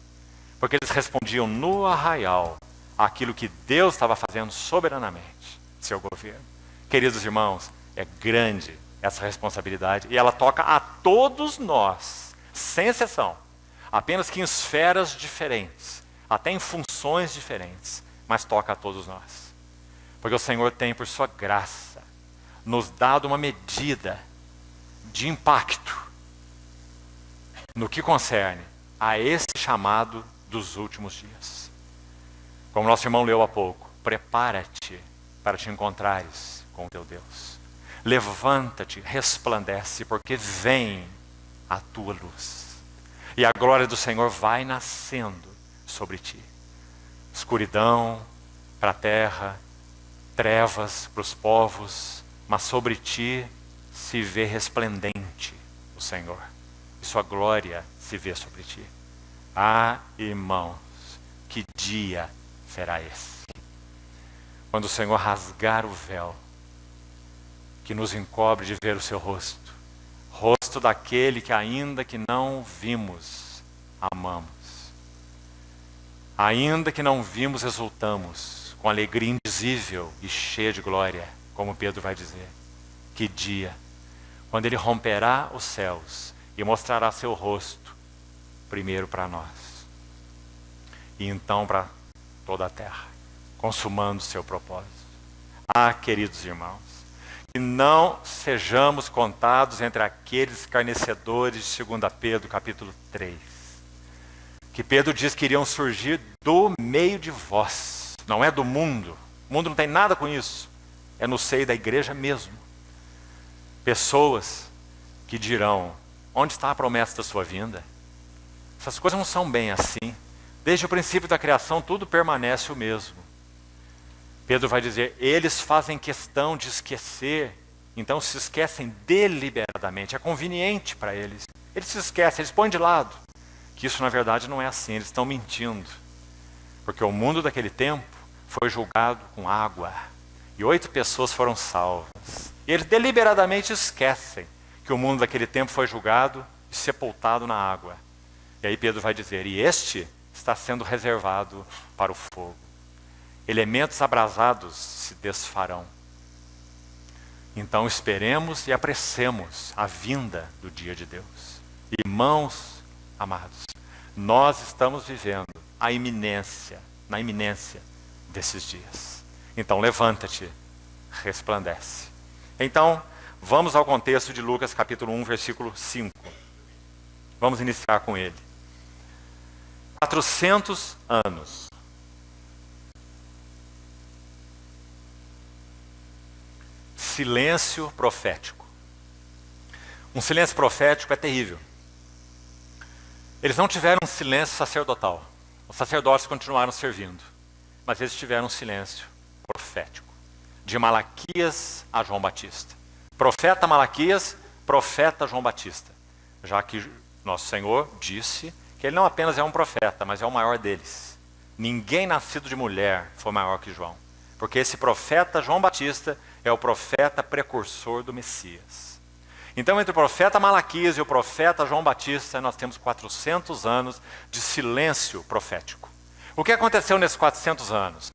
Porque eles respondiam no arraial àquilo que Deus estava fazendo soberanamente, seu governo. Queridos irmãos, é grande essa responsabilidade e ela toca a todos nós, sem exceção. Apenas que em esferas diferentes, até em funções diferentes, mas toca a todos nós. Porque o Senhor tem, por sua graça, nos dado uma medida de impacto no que concerne a esse chamado dos últimos dias. Como nosso irmão leu há pouco, prepara-te para te encontrares com o teu Deus. Levanta-te, resplandece, porque vem a tua luz. E a glória do Senhor vai nascendo sobre ti. Escuridão para a terra, trevas para os povos, mas sobre ti se vê resplendente o Senhor. E sua glória se vê sobre ti. Ah, irmãos, que dia será esse? Quando o Senhor rasgar o véu que nos encobre de ver o seu rosto. Rosto daquele que ainda que não vimos, amamos. Ainda que não vimos, exultamos, com alegria indizível e cheia de glória, como Pedro vai dizer. Que dia, quando ele romperá os céus e mostrará seu rosto, primeiro para nós, e então para toda a terra, consumando seu propósito. Ah, queridos irmãos, que não sejamos contados entre aqueles escarnecedores de 2 Pedro, capítulo 3. Que Pedro diz que iriam surgir do meio de vós, não é do mundo. O mundo não tem nada com isso. É no seio da igreja mesmo. Pessoas que dirão, onde está a promessa da sua vinda? Essas coisas não são bem assim. Desde o princípio da criação, tudo permanece o mesmo. Pedro vai dizer, eles fazem questão de esquecer, então se esquecem deliberadamente, é conveniente para eles. Eles se esquecem, eles põem de lado. Que isso na verdade não é assim, eles estão mentindo. Porque o mundo daquele tempo foi julgado com água, e 8 pessoas foram salvas. E eles deliberadamente esquecem que o mundo daquele tempo foi julgado e sepultado na água. E aí Pedro vai dizer, e este está sendo reservado para o fogo. Elementos abrasados se desfarão. Então esperemos e apressemos a vinda do dia de Deus. Irmãos amados, nós estamos vivendo na iminência desses dias. Então levanta-te, resplandece. Então, vamos ao contexto de Lucas capítulo 1, versículo 5. Vamos iniciar com ele. 400 anos. Silêncio profético. Um silêncio profético é terrível. Eles não tiveram um silêncio sacerdotal. Os sacerdotes continuaram servindo. Mas eles tiveram um silêncio profético. De Malaquias a João Batista. Profeta Malaquias, profeta João Batista. Já que nosso Senhor disse que ele não apenas é um profeta, mas é o maior deles. Ninguém nascido de mulher foi maior que João. Porque esse profeta João Batista é o profeta precursor do Messias. Então, entre o profeta Malaquias e o profeta João Batista, nós temos 400 anos de silêncio profético. O que aconteceu nesses 400 anos?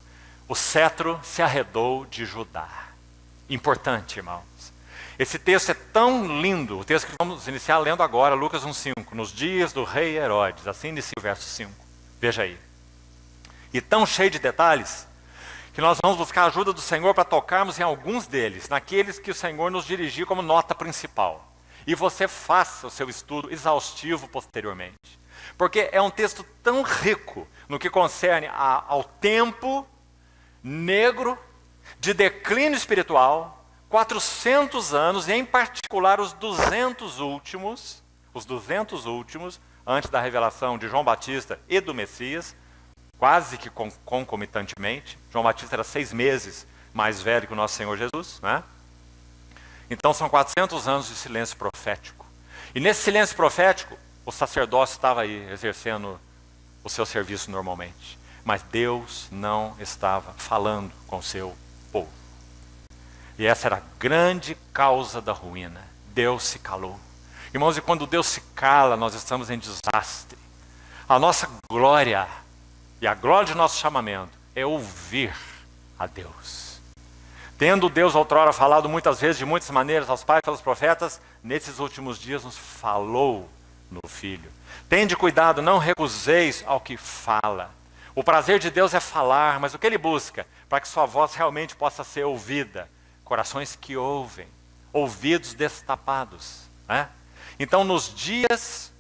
O cetro se arredou de Judá. Importante, irmãos. Esse texto é tão lindo, o texto que vamos iniciar lendo agora, Lucas 1,5, nos dias do rei Herodes, assim inicia o verso 5. Veja aí. E tão cheio de detalhes, que nós vamos buscar a ajuda do Senhor para tocarmos em alguns deles, naqueles que o Senhor nos dirigir como nota principal. E você faça o seu estudo exaustivo posteriormente. Porque é um texto tão rico no que concerne ao tempo negro de declínio espiritual, 400 anos, e em particular os 200 últimos, antes da revelação de João Batista e do Messias, quase que concomitantemente. João Batista era 6 meses mais velho que o nosso Senhor Jesus, né? Então são 400 anos de silêncio profético. E nesse silêncio profético, o sacerdócio estava aí exercendo o seu serviço normalmente. Mas Deus não estava falando com o seu povo. E essa era a grande causa da ruína. Deus se calou. Irmãos, e quando Deus se cala, nós estamos em desastre. A nossa glória e a glória de nosso chamamento é ouvir a Deus. Tendo Deus outrora falado muitas vezes, de muitas maneiras, aos pais pelos profetas, nesses últimos dias nos falou no Filho. Tende cuidado, não recuseis ao que fala. O prazer de Deus é falar, mas o que Ele busca? Para que sua voz realmente possa ser ouvida. Corações que ouvem, ouvidos destapados. Né? Então nos dias,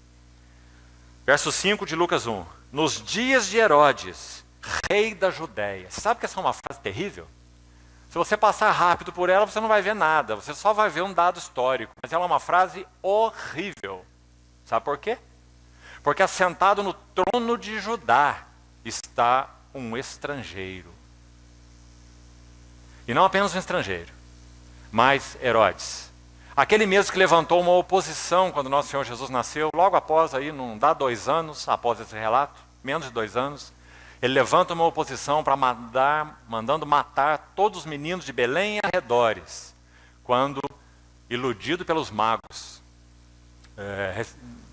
verso 5 de Lucas 1, nos dias de Herodes, rei da Judéia. Você sabe que essa é uma frase terrível? Se você passar rápido por ela, você não vai ver nada, você só vai ver um dado histórico. Mas ela é uma frase horrível. Sabe por quê? Porque assentado no trono de Judá está um estrangeiro. E não apenas um estrangeiro, mas Herodes. Aquele mesmo que levantou uma oposição quando nosso Senhor Jesus nasceu, logo após, aí, não dá 2 anos após esse relato, menos de 2 anos, ele levanta uma oposição para mandando matar todos os meninos de Belém e arredores, quando, iludido pelos magos,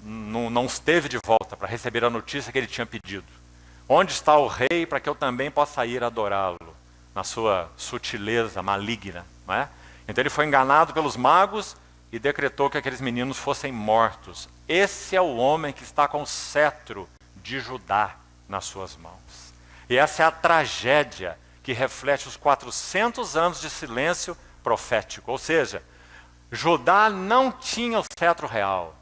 não esteve de volta para receber a notícia que ele tinha pedido. Onde está o rei para que eu também possa ir adorá-lo, na sua sutileza maligna, não é? Então ele foi enganado pelos magos e decretou que aqueles meninos fossem mortos. Esse é o homem que está com o cetro de Judá nas suas mãos. E essa é a tragédia que reflete os 400 anos de silêncio profético. Ou seja, Judá não tinha o cetro real.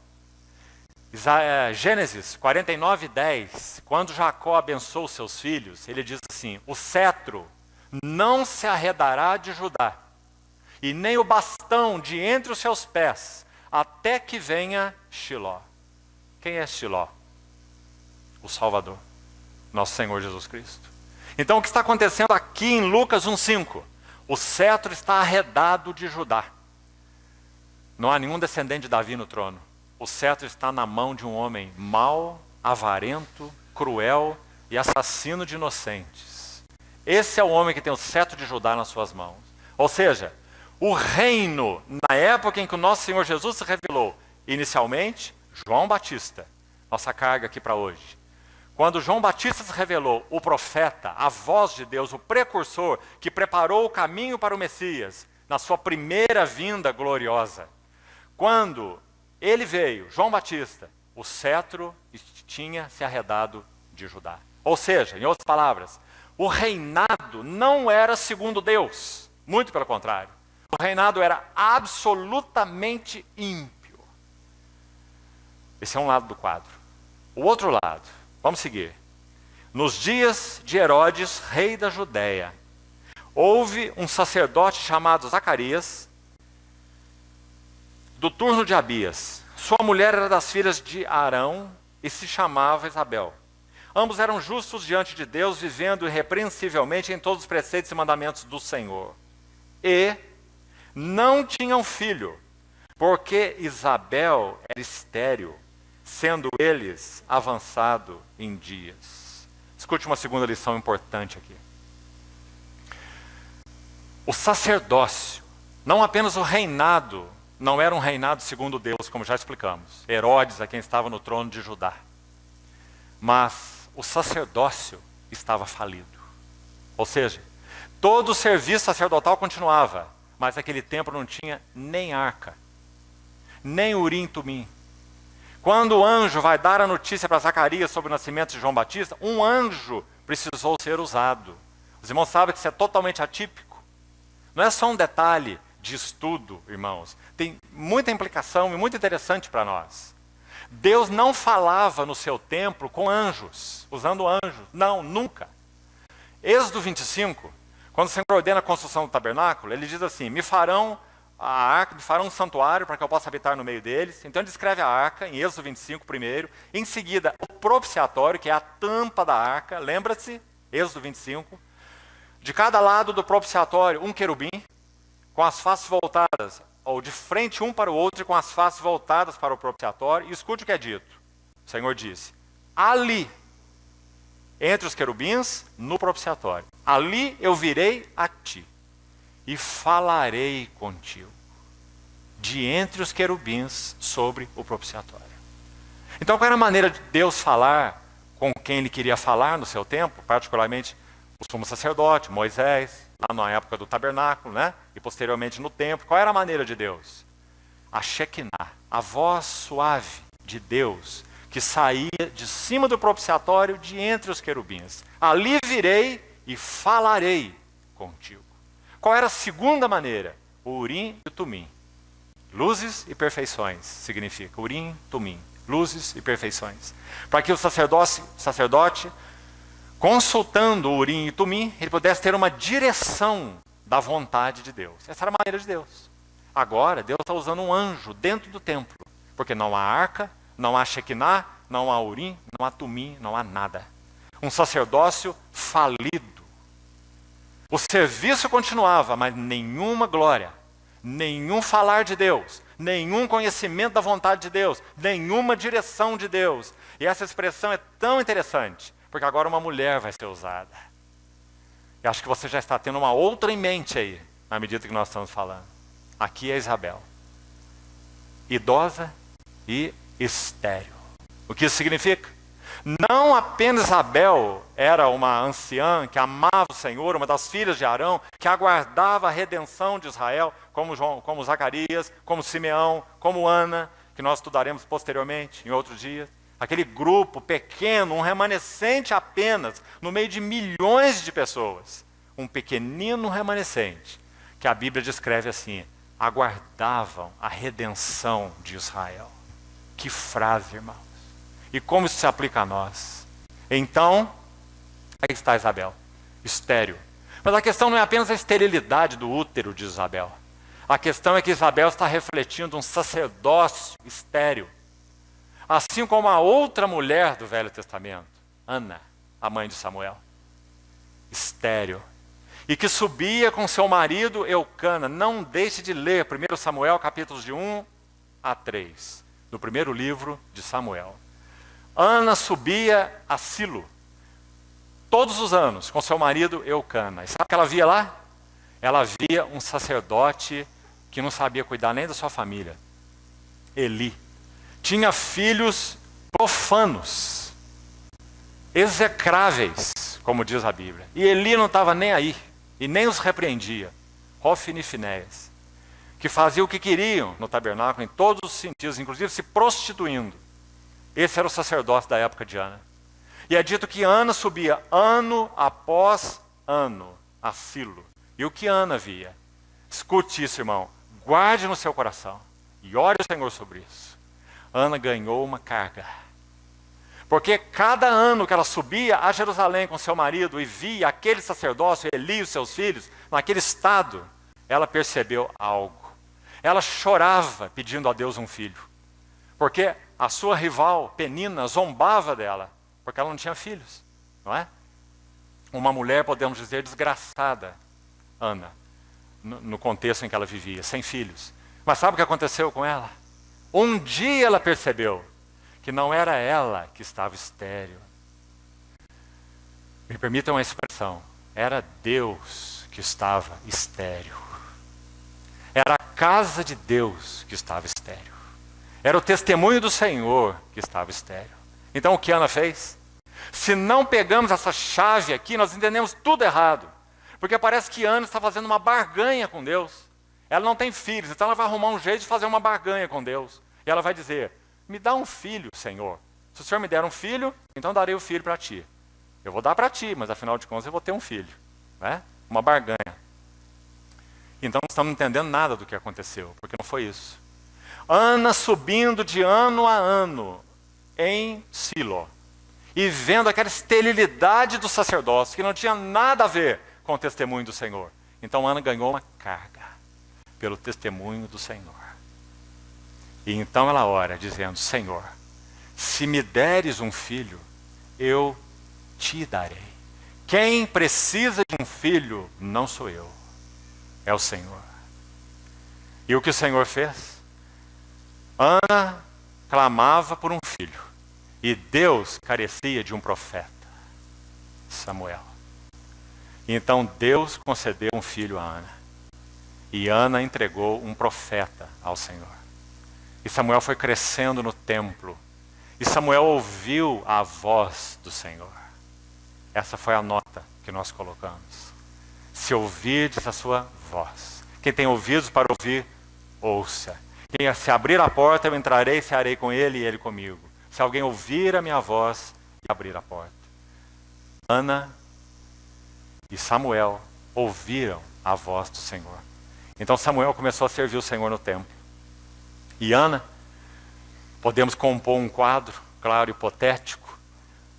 Gênesis 49:10, quando Jacó abençoou seus filhos, ele diz assim: o cetro não se arredará de Judá, e nem o bastão de entre os seus pés, até que venha Shiló. Quem é Shiló? O Salvador, nosso Senhor Jesus Cristo. Então o que está acontecendo aqui em Lucas 1,5? O cetro está arredado de Judá. Não há nenhum descendente de Davi no trono. O cetro está na mão de um homem mau, avarento, cruel e assassino de inocentes. Esse é o homem que tem o cetro de Judá nas suas mãos. Ou seja, o reino, na época em que o nosso Senhor Jesus se revelou, inicialmente, João Batista, nossa carga aqui para hoje. Quando João Batista se revelou, o profeta, a voz de Deus, o precursor, que preparou o caminho para o Messias, na sua primeira vinda gloriosa. Quando ele veio, João Batista, o cetro tinha se arredado de Judá. Ou seja, em outras palavras, o reinado não era segundo Deus, muito pelo contrário. O reinado era absolutamente ímpio. Esse é um lado do quadro. O outro lado, vamos seguir. Nos dias de Herodes, rei da Judéia, houve um sacerdote chamado Zacarias, do turno de Abias. Sua mulher era das filhas de Arão e se chamava Isabel. Ambos eram justos diante de Deus, vivendo irrepreensivelmente em todos os preceitos e mandamentos do Senhor. E não tinham filho, porque Isabel era estéril, sendo eles avançado em dias. Escute uma segunda lição importante aqui. O sacerdócio, não apenas o reinado, não era um reinado segundo Deus, como já explicamos. Herodes é quem estava no trono de Judá. Mas o sacerdócio estava falido. Ou seja, todo o serviço sacerdotal continuava, mas aquele tempo não tinha nem arca, nem Urim e Tumim. Quando o anjo vai dar a notícia para Zacarias sobre o nascimento de João Batista, um anjo precisou ser usado. Os irmãos sabem que isso é totalmente atípico. Não é só um detalhe de estudo, irmãos. Tem muita implicação e muito interessante para nós. Deus não falava no seu templo com anjos, usando anjos. Não, nunca. Êxodo 25, quando o Senhor ordena a construção do tabernáculo, ele diz assim: me farão a arca, me farão um santuário para que eu possa habitar no meio deles. Então ele descreve a arca, em Êxodo 25 primeiro. Em seguida, o propiciatório, que é a tampa da arca. Lembra-se, Êxodo 25. De cada lado do propiciatório, um querubim, com as faces voltadas, ou de frente um para o outro, com as faces voltadas para o propiciatório. E escute o que é dito. O Senhor disse: ali, entre os querubins, no propiciatório, ali eu virei a ti e falarei contigo, de entre os querubins sobre o propiciatório. Então, qual era a maneira de Deus falar com quem ele queria falar no seu tempo? Particularmente o sumo sacerdote, Moisés, lá na época do tabernáculo, né? E posteriormente no templo. Qual era a maneira de Deus? A Shekinah, a voz suave de Deus, que saía de cima do propiciatório, de entre os querubins. Ali virei e falarei contigo. Qual era a segunda maneira? O Urim e o Tumim. Luzes e perfeições, significa. Urim, Tumim. Luzes e perfeições. Para que o sacerdote, consultando o Urim e Tumim, ele pudesse ter uma direção da vontade de Deus. Essa era a maneira de Deus. Agora, Deus está usando um anjo dentro do templo. Porque não há arca, não há Shekinah, não há Urim, não há Tumim, não há nada. Um sacerdócio falido. O serviço continuava, mas nenhuma glória, nenhum falar de Deus, nenhum conhecimento da vontade de Deus, nenhuma direção de Deus. E essa expressão é tão interessante, porque agora uma mulher vai ser usada. Eu acho que você já está tendo uma outra em mente aí, na medida que nós estamos falando. Aqui é Isabel, idosa e estéril. O que isso significa? Não apenas Isabel era uma anciã que amava o Senhor, uma das filhas de Arão, que aguardava a redenção de Israel, como Zacarias, como Simeão, como Ana, que nós estudaremos posteriormente, em outros dias. Aquele grupo pequeno, um remanescente apenas, no meio de milhões de pessoas. Um pequenino remanescente, que a Bíblia descreve assim: aguardavam a redenção de Israel. Que frase, irmãos! E como isso se aplica a nós? Então, aí está Isabel, estéril. Mas a questão não é apenas a esterilidade do útero de Isabel. A questão é que Isabel está refletindo um sacerdócio estéril. Assim como a outra mulher do Velho Testamento, Ana, a mãe de Samuel, estéril. E que subia com seu marido Eucana. Não deixe de ler 1 Samuel, capítulos de 1 a 3, no primeiro livro de Samuel. Ana subia a Silo, todos os anos, com seu marido Eucana. E sabe o que ela via lá? Ela via um sacerdote que não sabia cuidar nem da sua família. Eli. Tinha filhos profanos, execráveis, como diz a Bíblia. E Eli não estava nem aí, e nem os repreendia. Hofni e Finéias, que faziam o que queriam no tabernáculo, em todos os sentidos, inclusive se prostituindo. Esse era o sacerdócio da época de Ana. E é dito que Ana subia ano após ano a Silo. E o que Ana via? Escute isso, irmão. Guarde no seu coração. E ore ao Senhor sobre isso. Ana ganhou uma carga. Porque cada ano que ela subia a Jerusalém com seu marido e via aquele sacerdócio, Eli e os seus filhos, naquele estado, ela percebeu algo. Ela chorava pedindo a Deus um filho. Porque a sua rival, Penina, zombava dela, porque ela não tinha filhos, não é? Uma mulher, podemos dizer, desgraçada, Ana, no contexto em que ela vivia, sem filhos. Mas sabe o que aconteceu com ela? Um dia ela percebeu que não era ela que estava estéril. Me permitam uma expressão, era Deus que estava estéril. Era a casa de Deus que estava estéril. Era o testemunho do Senhor que estava estéril. Então o que Ana fez? Se não pegamos essa chave aqui, nós entendemos tudo errado. Porque parece que Ana está fazendo uma barganha com Deus. Ela não tem filhos, então ela vai arrumar um jeito de fazer uma barganha com Deus. E ela vai dizer, me dá um filho, Senhor. Se o Senhor me der um filho, então darei o filho para ti. Eu vou dar para ti, mas afinal de contas eu vou ter um filho. Né? Uma barganha. Então não estamos entendendo nada do que aconteceu, porque não foi isso. Ana subindo de ano a ano em Silo e vendo aquela esterilidade do sacerdócio, que não tinha nada a ver com o testemunho do Senhor. Então Ana ganhou uma carga pelo testemunho do Senhor. E então ela ora dizendo, Senhor, se me deres um filho, eu te darei. Quem precisa de um filho não sou eu, é o Senhor. E o que o Senhor fez? Ana clamava por um filho, e Deus carecia de um profeta, Samuel. E então Deus concedeu um filho a Ana, e Ana entregou um profeta ao Senhor. E Samuel foi crescendo no templo, e Samuel ouviu a voz do Senhor. Essa foi a nota que nós colocamos. Se ouvirdes a sua voz. Quem tem ouvidos para ouvir, ouça. Quem se abrir a porta, eu entrarei, cearei com ele e ele comigo. Se alguém ouvir a minha voz e abrir a porta. Ana e Samuel ouviram a voz do Senhor. Então Samuel começou a servir o Senhor no templo. E Ana, podemos compor um quadro, claro, hipotético.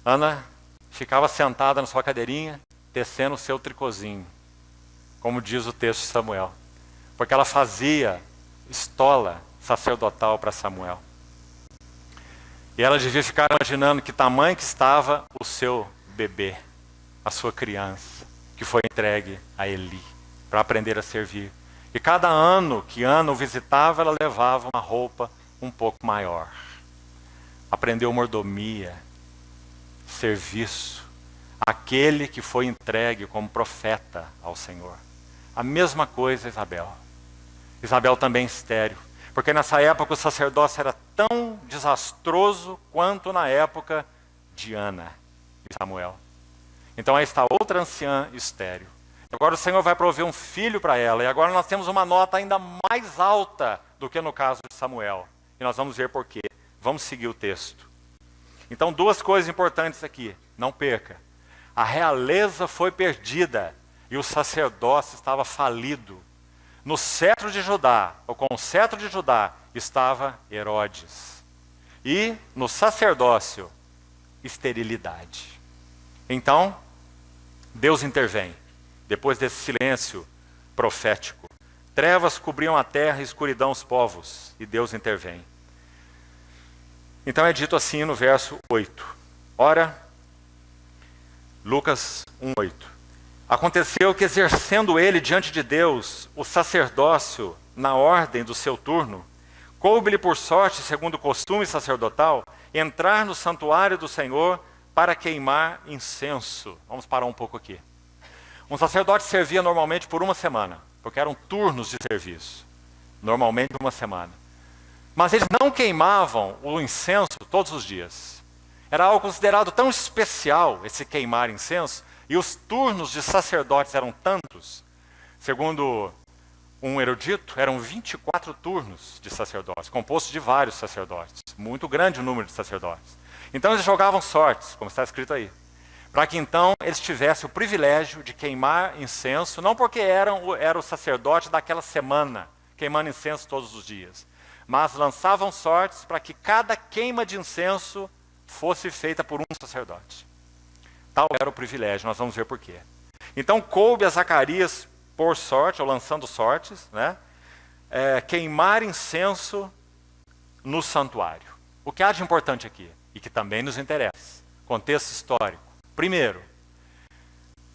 Ana ficava sentada na sua cadeirinha, tecendo o seu tricôzinho, como diz o texto de Samuel. Porque ela fazia estola sacerdotal para Samuel. E ela devia ficar imaginando que tamanho que estava o seu bebê, a sua criança, que foi entregue a Eli, para aprender a servir. E cada ano que Ana o visitava, ela levava uma roupa um pouco maior. Aprendeu mordomia, serviço, aquele que foi entregue como profeta ao Senhor. A mesma coisa Isabel. Isabel também estéril, porque nessa época o sacerdócio era tão desastroso quanto na época de Ana e Samuel. Então aí está outra anciã estéril. Agora o Senhor vai prover um filho para ela, e agora nós temos uma nota ainda mais alta do que no caso de Samuel. E nós vamos ver por quê. Vamos seguir o texto. Então, duas coisas importantes aqui, não perca. A realeza foi perdida e o sacerdócio estava falido. No cetro de Judá, ou com o cetro de Judá, estava Herodes. E no sacerdócio, esterilidade. Então, Deus intervém. Depois desse silêncio profético, trevas cobriam a terra e escuridão os povos, e Deus intervém. Então é dito assim no verso 8. Ora, Lucas 1:8. Aconteceu que, exercendo ele diante de Deus o sacerdócio na ordem do seu turno, coube-lhe por sorte, segundo o costume sacerdotal, entrar no santuário do Senhor para queimar incenso. Vamos parar um pouco aqui. Um sacerdote servia normalmente por uma semana, porque eram turnos de serviço, normalmente uma semana. Mas eles não queimavam o incenso todos os dias. Era algo considerado tão especial, esse queimar incenso, e os turnos de sacerdotes eram tantos. Segundo um erudito, eram 24 turnos de sacerdotes, compostos de vários sacerdotes. Muito grande o número de sacerdotes. Então eles jogavam sortes, como está escrito aí, para que então eles tivessem o privilégio de queimar incenso, não porque era o sacerdote daquela semana, queimando incenso todos os dias, mas lançavam sortes para que cada queima de incenso fosse feita por um sacerdote. Tal era o privilégio, nós vamos ver por quê. Então coube a Zacarias, por sorte, ou lançando sortes, né, queimar incenso no santuário. O que há de importante aqui, e que também nos interessa, contexto histórico. Primeiro,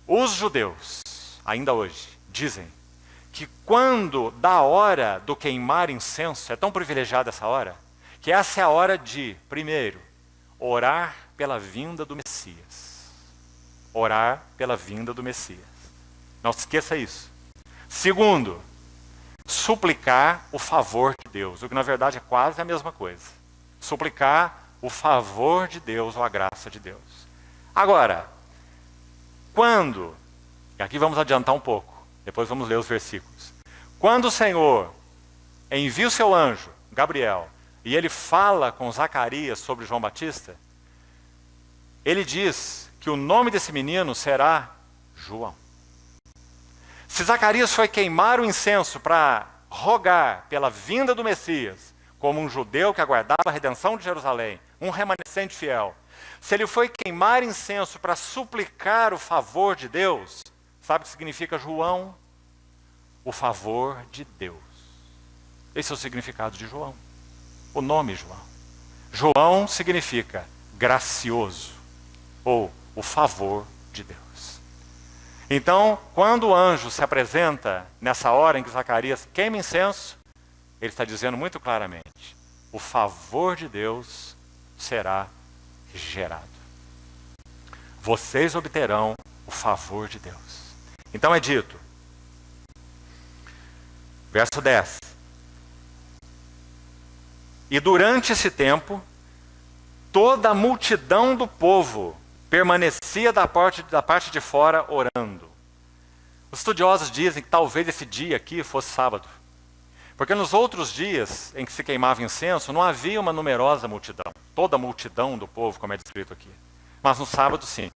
os judeus, ainda hoje, dizem que quando da hora do queimar incenso, é tão privilegiada essa hora, que essa é a hora de, primeiro, orar pela vinda do Messias. Orar pela vinda do Messias. Não se esqueça isso. Segundo, suplicar o favor de Deus, o que na verdade é quase a mesma coisa. Suplicar o favor de Deus ou a graça de Deus. Agora, quando, e aqui vamos adiantar um pouco, depois vamos ler os versículos. Quando o Senhor envia o seu anjo, Gabriel, e ele fala com Zacarias sobre João Batista, ele diz que o nome desse menino será João. Se Zacarias foi queimar o incenso para rogar pela vinda do Messias, como um judeu que aguardava a redenção de Jerusalém, um remanescente fiel, se ele foi queimar incenso para suplicar o favor de Deus, sabe o que significa João? O favor de Deus. Esse é o significado de João. O nome João. João significa gracioso, ou o favor de Deus. Então, quando o anjo se apresenta nessa hora em que Zacarias queima incenso, ele está dizendo muito claramente: o favor de Deus será gerado. Vocês obterão o favor de Deus. Então é dito, verso 10. E durante esse tempo, toda a multidão do povo permanecia da parte de fora orando. Os estudiosos dizem que talvez esse dia aqui fosse sábado. Porque nos outros dias em que se queimava incenso, não havia uma numerosa multidão. Toda a multidão do povo, como é descrito aqui. Mas no sábado, sim.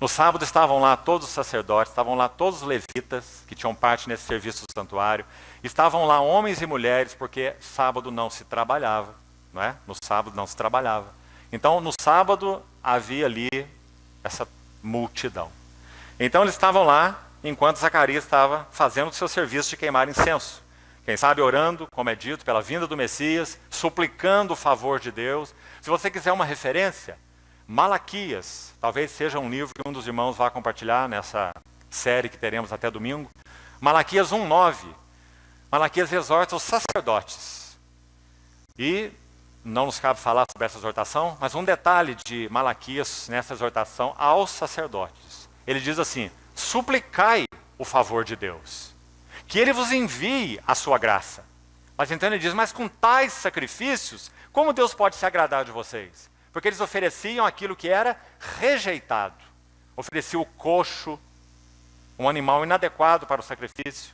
No sábado estavam lá todos os sacerdotes, estavam lá todos os levitas, que tinham parte nesse serviço do santuário. Estavam lá homens e mulheres, porque sábado não se trabalhava. Não é? No sábado não se trabalhava. Então, no sábado, havia ali essa multidão. Então, eles estavam lá, enquanto Zacarias estava fazendo o seu serviço de queimar incenso. Quem sabe orando, como é dito, pela vinda do Messias, suplicando o favor de Deus. Se você quiser uma referência, Malaquias, talvez seja um livro que um dos irmãos vá compartilhar nessa série que teremos até domingo. Malaquias 1:9. Malaquias exorta os sacerdotes. E não nos cabe falar sobre essa exortação, mas um detalhe de Malaquias nessa exortação aos sacerdotes. Ele diz assim: suplicai o favor de Deus, que ele vos envie a sua graça. Mas então ele diz: mas com tais sacrifícios, como Deus pode se agradar de vocês? Porque eles ofereciam aquilo que era rejeitado. Ofereciam o coxo, um animal inadequado para o sacrifício.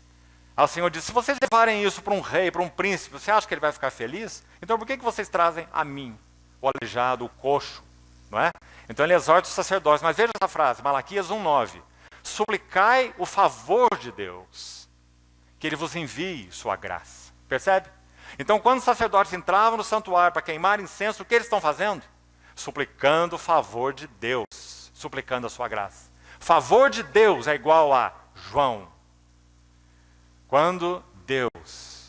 Aí o Senhor disse: se vocês levarem isso para um rei, para um príncipe, você acha que ele vai ficar feliz? Então por que vocês trazem a mim, o aleijado, o coxo? Não é? Então ele exorta os sacerdotes. Mas veja essa frase, Malaquias 1:9. Suplicai o favor de Deus, que ele vos envie sua graça. Percebe? Então quando os sacerdotes entravam no santuário para queimar incenso, o que eles estão fazendo? Suplicando o favor de Deus, suplicando a sua graça. Favor de Deus é igual a João. Quando Deus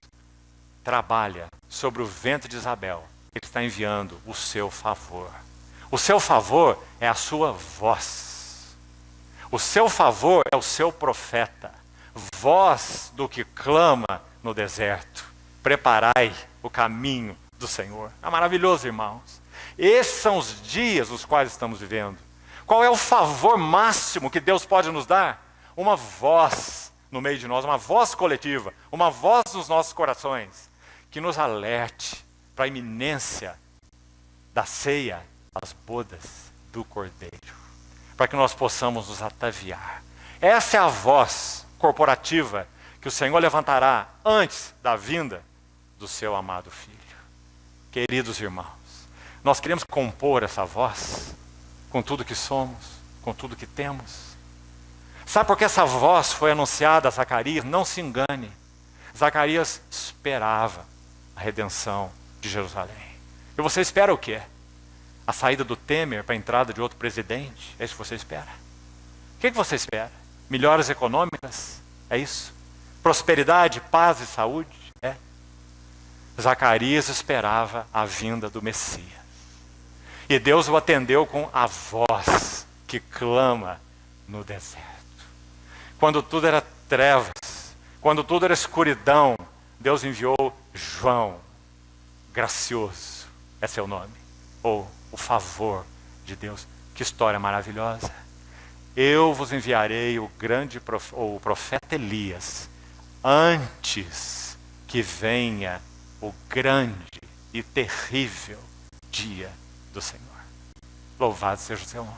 trabalha sobre o ventre de Isabel, Ele está enviando o seu favor. O seu favor é a sua voz. O seu favor é o seu profeta. Voz do que clama no deserto. Preparai o caminho do Senhor. É maravilhoso, irmãos. Esses são os dias os quais estamos vivendo. Qual é o favor máximo que Deus pode nos dar? Uma voz no meio de nós, uma voz coletiva, uma voz nos nossos corações, que nos alerte para a iminência da ceia, das bodas do Cordeiro, para que nós possamos nos ataviar. Essa é a voz corporativa que o Senhor levantará antes da vinda do seu amado Filho. Queridos irmãos, nós queremos compor essa voz com tudo que somos, com tudo que temos. Sabe por que essa voz foi anunciada a Zacarias? Não se engane. Zacarias esperava a redenção de Jerusalém. E você espera o quê? A saída do Temer para a entrada de outro presidente? É isso que você espera? O que você espera? Melhoras econômicas? É isso? Prosperidade, paz e saúde? É. Zacarias esperava a vinda do Messias. E Deus o atendeu com a voz que clama no deserto. Quando tudo era trevas, quando tudo era escuridão, Deus enviou João, gracioso, esse é o nome, ou o favor de Deus. Que história maravilhosa. Eu vos enviarei o profeta Elias, antes que venha o grande e terrível dia do Senhor. Louvado seja o seu nome.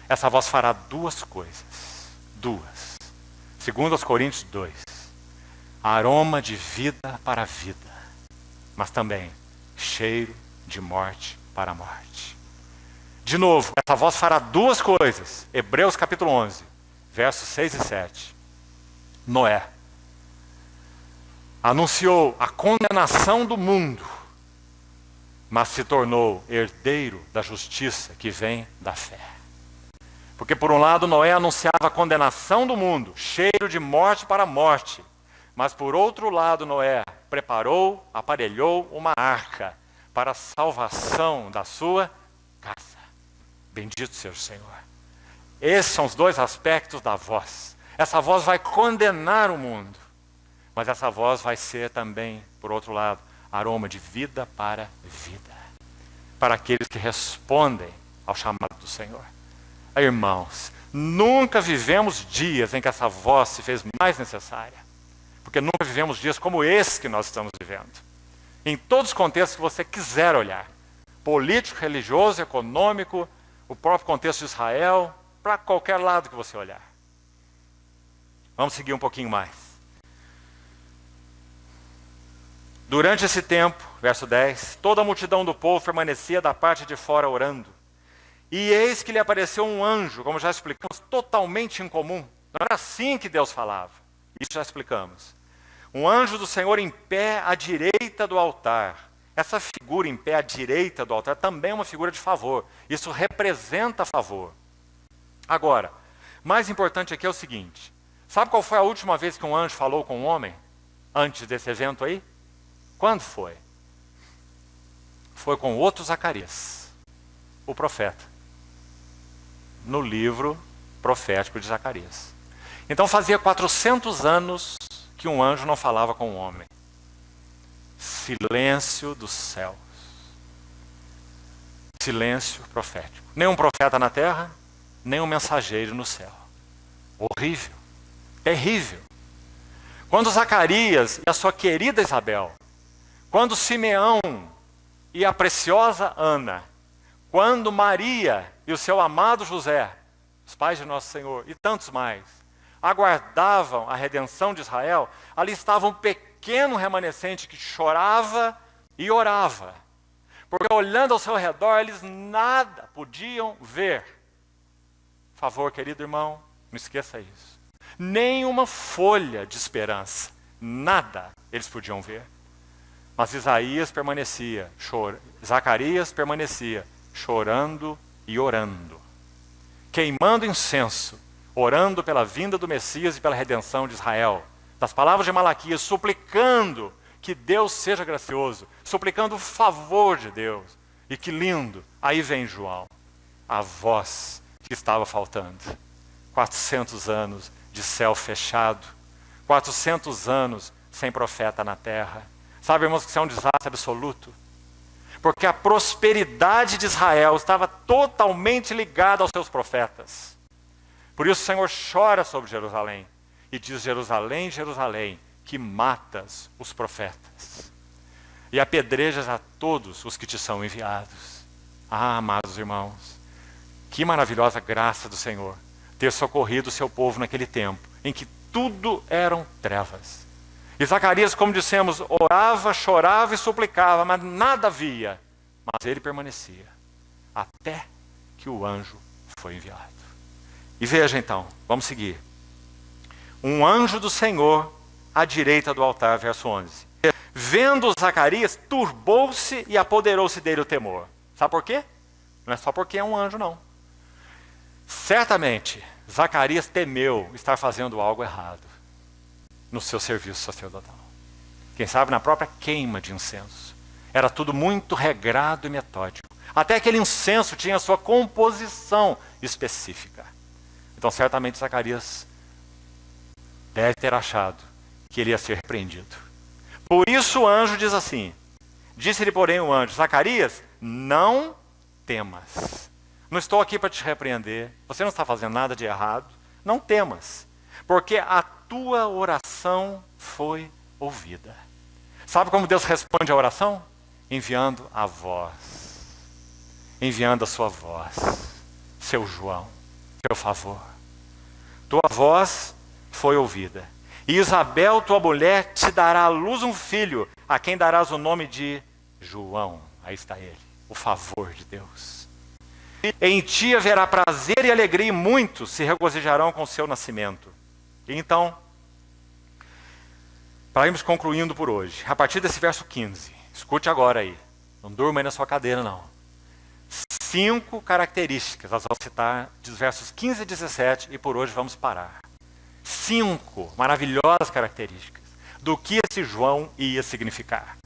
Essa voz fará duas coisas. Segundo aos Coríntios 2. aroma de vida para a vida, mas também cheiro de morte para a morte. De novo, essa voz fará duas coisas. Hebreus capítulo 11, versos 6 e 7. Noé anunciou a condenação do mundo, mas se tornou herdeiro da justiça que vem da fé. Porque por um lado Noé anunciava a condenação do mundo, cheiro de morte para a morte, mas por outro lado Noé preparou, aparelhou uma arca para a salvação da sua casa. Bendito seja o Senhor. Esses são os dois aspectos da voz. Essa voz vai condenar o mundo, mas essa voz vai ser também, por outro lado, aroma de vida para vida, para aqueles que respondem ao chamado do Senhor. Irmãos, nunca vivemos dias em que essa voz se fez mais necessária, porque nunca vivemos dias como esse que nós estamos vivendo. Em todos os contextos que você quiser olhar, político, religioso, econômico, o próprio contexto de Israel, para qualquer lado que você olhar. Vamos seguir um pouquinho mais. Durante esse tempo, verso 10, toda a multidão do povo permanecia da parte de fora orando. E eis que lhe apareceu um anjo, como já explicamos, totalmente incomum. Não era assim que Deus falava. Isso já explicamos. Um anjo do Senhor em pé à direita do altar. Essa figura em pé à direita do altar também é uma figura de favor. Isso representa favor. Agora, mais importante aqui é o seguinte. Sabe qual foi a última vez que um anjo falou com um homem? Antes desse evento aí? Quando foi? Foi com outro Zacarias, o profeta, no livro profético de Zacarias. Então fazia 400 anos que um anjo não falava com um homem. Silêncio dos céus. Silêncio profético. Nem um profeta na terra, nem um mensageiro no céu. Horrível. Terrível. Quando Zacarias e a sua querida Isabel, quando Simeão e a preciosa Ana, quando Maria e o seu amado José, os pais de Nosso Senhor e tantos mais, aguardavam a redenção de Israel, ali estava um pequeno remanescente que chorava e orava. Porque olhando ao seu redor, eles nada podiam ver. Por favor, querido irmão, não esqueça isso. Nenhuma folha de esperança, nada eles podiam ver. Mas Zacarias permanecia chorando e orando, queimando incenso, orando pela vinda do Messias e pela redenção de Israel. Das palavras de Malaquias, suplicando que Deus seja gracioso, suplicando o favor de Deus. E que lindo, aí vem João, a voz que estava faltando. 400 anos de céu fechado, 400 anos sem profeta na terra. Sabe, irmãos, que isso é um desastre absoluto? Porque a prosperidade de Israel estava totalmente ligada aos seus profetas. Por isso o Senhor chora sobre Jerusalém e diz: Jerusalém, Jerusalém, que matas os profetas e apedrejas a todos os que te são enviados. Ah, amados irmãos, que maravilhosa graça do Senhor ter socorrido o seu povo naquele tempo em que tudo eram trevas. E Zacarias, como dissemos, orava, chorava e suplicava, mas nada via. Mas ele permanecia, até que o anjo foi enviado. E veja então, vamos seguir. Um anjo do Senhor à direita do altar, verso 11. Vendo Zacarias, turbou-se e apoderou-se dele o temor. Sabe por quê? Não é só porque é um anjo, não. Certamente, Zacarias temeu estar fazendo algo errado no seu serviço sacerdotal. Quem sabe na própria queima de incenso. Era tudo muito regrado e metódico. Até aquele incenso tinha a sua composição específica. Então certamente Zacarias deve ter achado que ele ia ser repreendido. Por isso o anjo diz assim, disse-lhe porém o anjo: Zacarias, não temas. Não estou aqui para te repreender, você não está fazendo nada de errado, não temas, porque a tua oração foi ouvida. Sabe como Deus responde à oração? Enviando a voz, enviando a sua voz, seu João, seu favor. Tua voz foi ouvida. E Isabel, tua mulher, te dará à luz um filho, a quem darás o nome de João. Aí está ele, o favor de Deus. Em ti haverá prazer e alegria, e muitos se regozijarão com o seu nascimento. E então, para irmos concluindo por hoje, a partir desse verso 15, escute agora aí, não durma aí na sua cadeira não. 5 características, nós vamos citar dos versos 15 e 17, e por hoje vamos parar. 5 maravilhosas características do que esse João ia significar.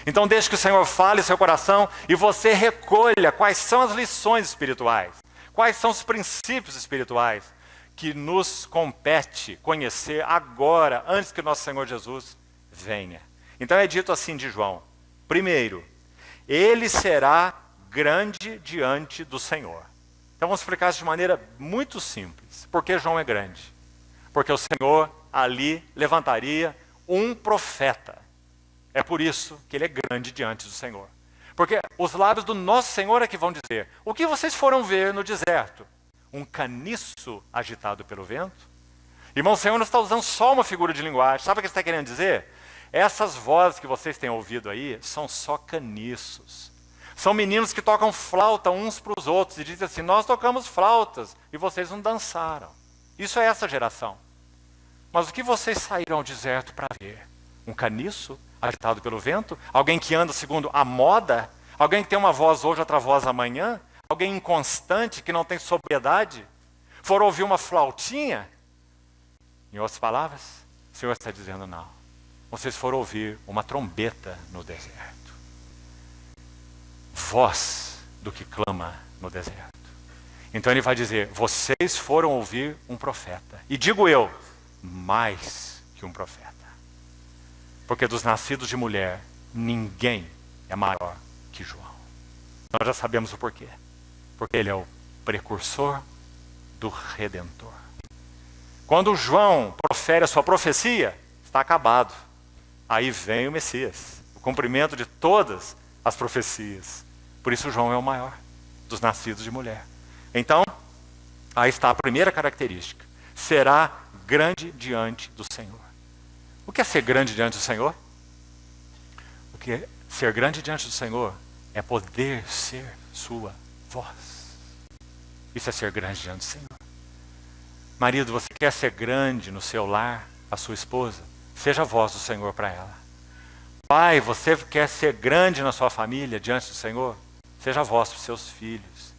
Então deixe que o Senhor fale seu coração e você recolha quais são as lições espirituais, quais são os princípios espirituais que nos compete conhecer agora, antes que o nosso Senhor Jesus venha. Então é dito assim de João: primeiro, ele será grande diante do Senhor. Então vamos explicar isso de maneira muito simples. Por que João é grande? Porque o Senhor ali levantaria um profeta. É por isso que ele é grande diante do Senhor. Porque os lábios do nosso Senhor é que vão dizer: o que vocês foram ver no deserto? Um caniço agitado pelo vento? Irmão, o Senhor não está usando só uma figura de linguagem. Sabe o que ele está querendo dizer? Essas vozes que vocês têm ouvido aí são só caniços. São meninos que tocam flauta uns para os outros e dizem assim: nós tocamos flautas e vocês não dançaram. Isso é essa geração. Mas o que vocês saíram ao deserto para ver? Um caniço agitado pelo vento? Alguém que anda segundo a moda? Alguém que tem uma voz hoje, outra voz amanhã? Alguém inconstante, que não tem sobriedade? Foram ouvir uma flautinha? Em outras palavras, o Senhor está dizendo: não. Vocês foram ouvir uma trombeta no deserto. Voz do que clama no deserto. Então ele vai dizer: vocês foram ouvir um profeta. E digo eu, mais que um profeta. Porque dos nascidos de mulher, ninguém é maior que João. Nós já sabemos o porquê. Porque ele é o precursor do Redentor. Quando João profere a sua profecia, está acabado. Aí vem o Messias, o cumprimento de todas as profecias. Por isso João é o maior dos nascidos de mulher. Então, aí está a primeira característica. Será grande diante do Senhor. O que é ser grande diante do Senhor? O que é ser grande diante do Senhor é poder ser sua voz. Isso é ser grande diante do Senhor. Marido, você quer ser grande no seu lar, a sua esposa? Seja a voz do Senhor para ela. Pai, você quer ser grande na sua família diante do Senhor? Seja a voz para os seus filhos.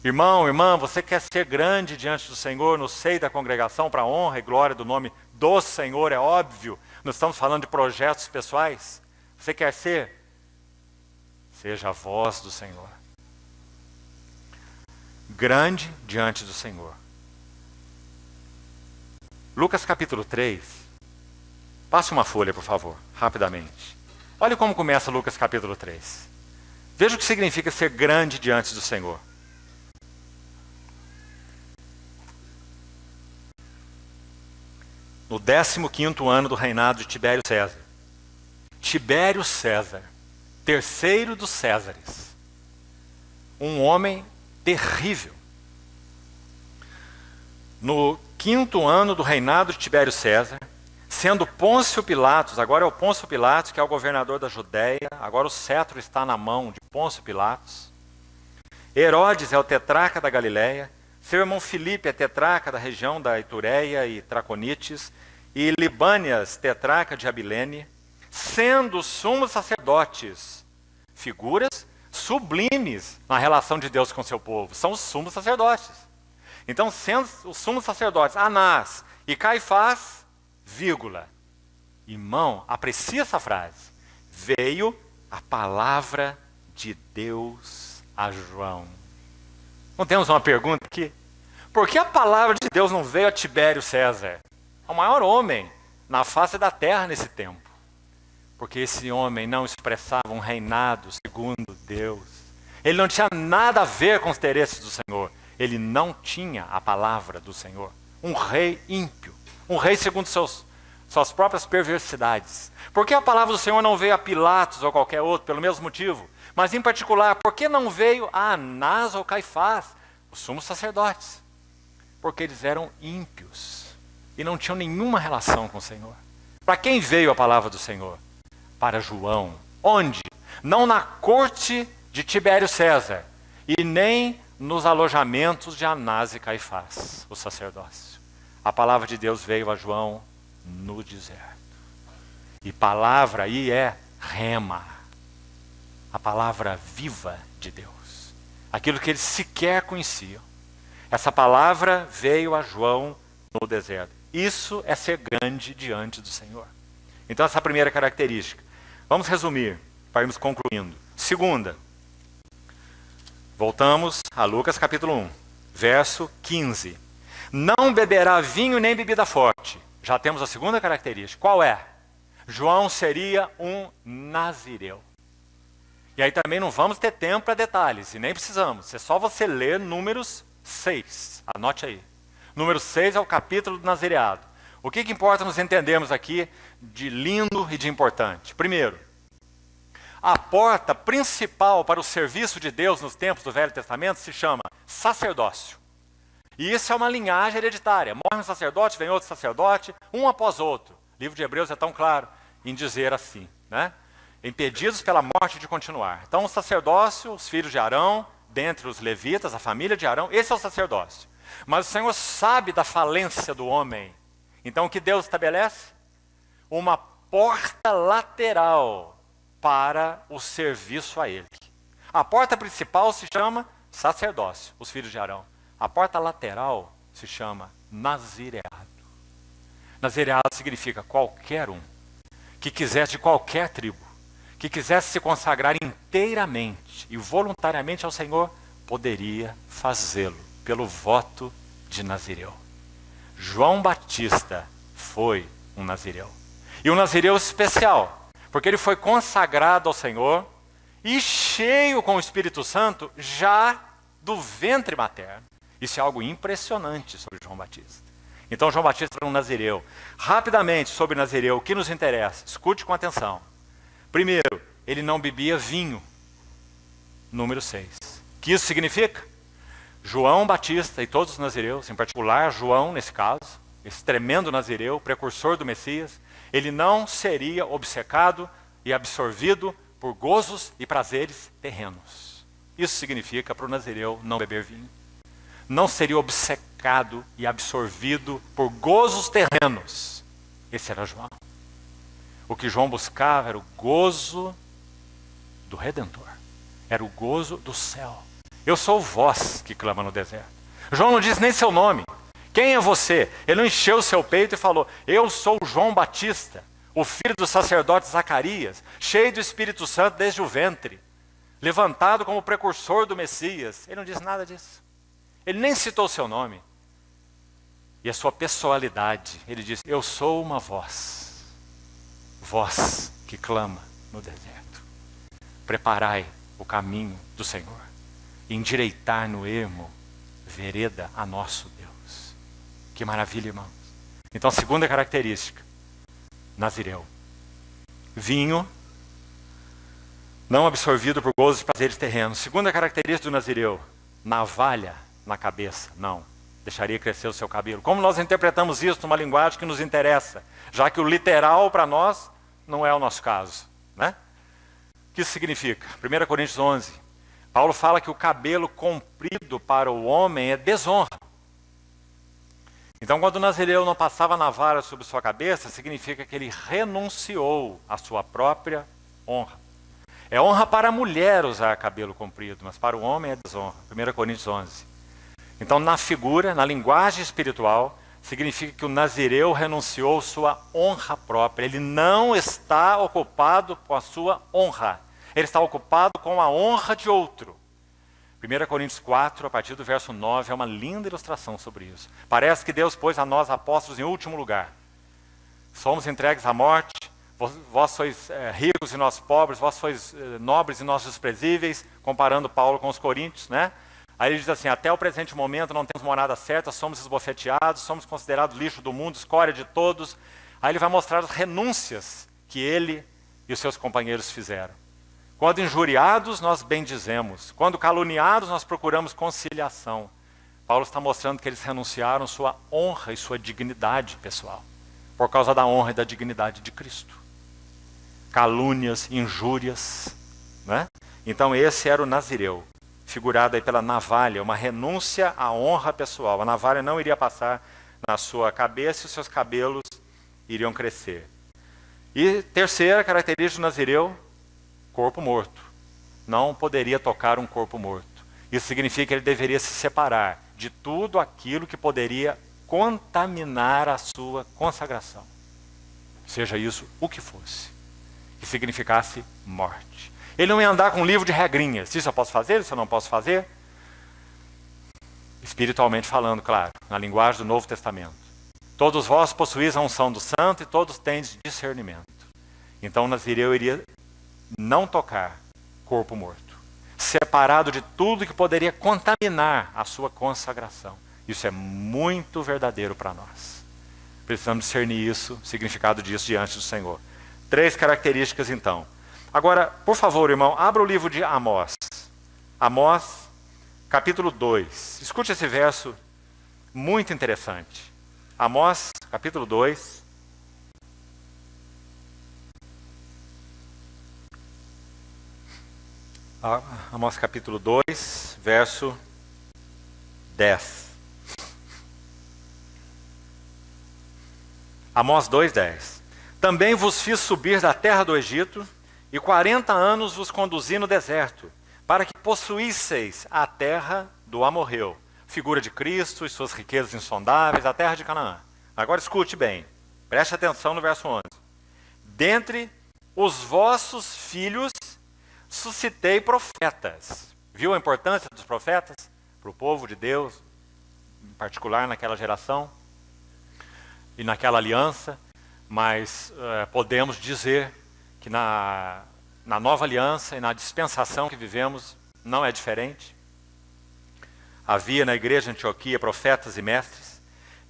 Irmão, irmã, você quer ser grande diante do Senhor no seio da congregação para a honra e glória do nome do Senhor? É óbvio, nós estamos falando de projetos pessoais. Você quer ser? Seja a voz do Senhor. Grande diante do Senhor. Lucas capítulo 3. Passe uma folha, por favor, rapidamente. Olha como começa Lucas capítulo 3. Veja o que significa ser grande diante do Senhor. No 15º ano do reinado de Tibério César. Tibério César, terceiro dos Césares. Um homem terrível. No 5º ano do reinado de Tibério César, sendo Pôncio Pilatos, agora é o Pôncio Pilatos que é o governador da Judéia, agora o cetro está na mão de Pôncio Pilatos. Herodes é o tetrarca da Galiléia, seu irmão Filipe é tetrarca da região da Itureia e Traconites, e Libânias, tetrarca de Abilene, sendo os sumos sacerdotes figuras sublimes na relação de Deus com seu povo. São os sumos sacerdotes. Então, sendo os sumos sacerdotes Anás e Caifás, vírgula. Irmão, aprecie essa frase. Veio a palavra de Deus a João. Não temos uma pergunta aqui? Por que a palavra de Deus não veio a Tibério César? O maior homem na face da terra nesse tempo. Porque esse homem não expressava um reinado segundo Deus. Ele não tinha nada a ver com os interesses do Senhor. Ele não tinha a palavra do Senhor. Um rei ímpio. Um rei segundo suas próprias perversidades. Por que a palavra do Senhor não veio a Pilatos ou qualquer outro? Pelo mesmo motivo. Mas em particular, por que não veio a Anás ou Caifás, os sumos sacerdotes? Porque eles eram ímpios e não tinham nenhuma relação com o Senhor. Para quem veio a palavra do Senhor? Para João. Onde? Não na corte de Tibério César, e nem nos alojamentos de Anás e Caifás, o sacerdócio. A palavra de Deus veio a João no deserto. E palavra aí é rema, a palavra viva de Deus, aquilo que eles sequer conheciam. Essa palavra veio a João no deserto. Isso é ser grande diante do Senhor. Então essa é a primeira característica. Vamos resumir, para irmos concluindo. Segunda, voltamos a Lucas capítulo 1, verso 15. Não beberá vinho nem bebida forte. Já temos a segunda característica. Qual é? João seria um nazireu. E aí também não vamos ter tempo para detalhes, e nem precisamos. É só você ler Números 6. Anote aí. Número 6 é o capítulo do nazireado. O que importa nos entendermos aqui de lindo e de importante? Primeiro, a porta principal para o serviço de Deus nos tempos do Velho Testamento se chama sacerdócio. E isso é uma linhagem hereditária. Morre um sacerdote, vem outro sacerdote, um após outro. O livro de Hebreus é tão claro em dizer assim, né? Impedidos pela morte de continuar. Então o sacerdócio, os filhos de Arão, dentre os levitas, a família de Arão, esse é o sacerdócio. Mas o Senhor sabe da falência do homem. Então o que Deus estabelece? Uma porta lateral para o serviço a Ele. A porta principal se chama sacerdócio, os filhos de Arão. A porta lateral se chama nazireado. Nazireado significa qualquer um que quisesse de qualquer tribo, que quisesse se consagrar inteiramente e voluntariamente ao Senhor, poderia fazê-lo pelo voto de nazireu. João Batista foi um nazireu. E um nazireu especial, porque ele foi consagrado ao Senhor e cheio com o Espírito Santo já do ventre materno. Isso é algo impressionante sobre João Batista. Então João Batista era um nazireu. Rapidamente sobre nazireu, o que nos interessa? Escute com atenção. Primeiro, ele não bebia vinho. Número 6. O que isso significa? João Batista e todos os nazireus, em particular João nesse caso, esse tremendo nazireu, precursor do Messias, ele não seria obcecado e absorvido por gozos e prazeres terrenos. Isso significa para o nazireu não beber vinho. Não seria obcecado e absorvido por gozos terrenos. Esse era João. O que João buscava era o gozo do Redentor. Era o gozo do céu. Eu sou voz que clama no deserto. João não disse nem seu nome. Quem é você? Ele não encheu o seu peito e falou: eu sou João Batista, o filho do sacerdote Zacarias, cheio do Espírito Santo desde o ventre, levantado como precursor do Messias. Ele não disse nada disso. Ele nem citou seu nome. E a sua pessoalidade. Ele disse: eu sou uma voz. Voz que clama no deserto. Preparai o caminho do Senhor. Endireitar no ermo vereda a nosso Deus. Que maravilha, irmãos. Então, a segunda característica. Nazireu. Vinho não absorvido por gozos e prazeres terrenos. Segunda característica do nazireu. Navalha na cabeça. Não. Deixaria crescer o seu cabelo. Como nós interpretamos isso numa linguagem que nos interessa? Já que o literal para nós não é o nosso caso, né? O que isso significa? 1 Coríntios 11. Paulo fala que o cabelo comprido para o homem é desonra. Então, quando o nazireu não passava navalha sobre sua cabeça, significa que ele renunciou à sua própria honra. É honra para a mulher usar cabelo comprido, mas para o homem é desonra. 1 Coríntios 11. Então, na figura, na linguagem espiritual, significa que o nazireu renunciou sua honra própria. Ele não está ocupado com a sua honra. Ele está ocupado com a honra de outro. 1 Coríntios 4, a partir do verso 9, é uma linda ilustração sobre isso. Parece que Deus pôs a nós apóstolos em último lugar. Somos entregues à morte, vós sois ricos e nós pobres, vós sois nobres e nós desprezíveis, comparando Paulo com os coríntios, né? Aí ele diz assim: até o presente momento não temos morada certa, somos esbofeteados, somos considerados lixo do mundo, escória de todos. Aí ele vai mostrar as renúncias que ele e os seus companheiros fizeram. Quando injuriados, nós bendizemos. Quando caluniados, nós procuramos conciliação. Paulo está mostrando que eles renunciaram sua honra e sua dignidade pessoal por causa da honra e da dignidade de Cristo. Calúnias, injúrias, né? Então esse era o nazireu, figurado aí pela navalha, uma renúncia à honra pessoal. A navalha não iria passar na sua cabeça e os seus cabelos iriam crescer. E terceira característica do nazireu, corpo morto. Não poderia tocar um corpo morto. Isso significa que ele deveria se separar de tudo aquilo que poderia contaminar a sua consagração. Seja isso o que fosse. Que significasse morte. Ele não ia andar com um livro de regrinhas. Isso eu posso fazer, isso eu não posso fazer. Espiritualmente falando, claro, na linguagem do Novo Testamento. Todos vós possuís a unção do santo e todos tendes discernimento. Então o nazireu iria não tocar corpo morto. Separado de tudo que poderia contaminar a sua consagração. Isso é muito verdadeiro para nós. Precisamos discernir isso, o significado disso diante do Senhor. 3 características então. Agora, por favor, irmão, abra o livro de Amós. Amós, capítulo 2. Escute esse verso muito interessante. Amós, capítulo 2. Amós, capítulo 2, verso 10. Amós 2:10. Também vos fiz subir da terra do Egito, e 40 anos vos conduzi no deserto, para que possuísseis a terra do amorreu, figura de Cristo e suas riquezas insondáveis, a terra de Canaã. Agora escute bem, preste atenção no verso 11. Dentre os vossos filhos suscitei profetas. Viu a importância dos profetas para o povo de Deus, em particular naquela geração e naquela aliança? Mas podemos dizer que na nova aliança e na dispensação que vivemos não é diferente. Havia na igreja de Antioquia profetas e mestres.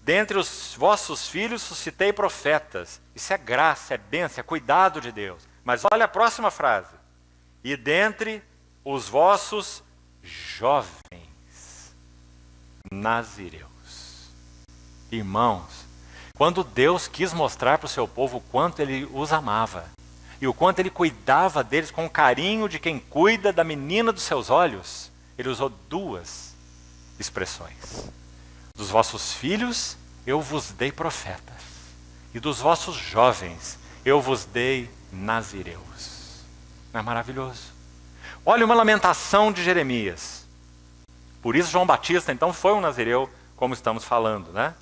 Dentre os vossos filhos suscitei profetas. Isso é graça, é bênção, é cuidado de Deus. Mas olha a próxima frase. E dentre os vossos jovens nazireus. Irmãos, quando Deus quis mostrar para o seu povo o quanto Ele os amava e o quanto Ele cuidava deles com o carinho de quem cuida da menina dos seus olhos, Ele usou 2 expressões. Dos vossos filhos eu vos dei profetas, e dos vossos jovens eu vos dei nazireus. Não é maravilhoso? Olha uma lamentação de Jeremias. Por isso João Batista então foi um nazireu, como estamos falando, né?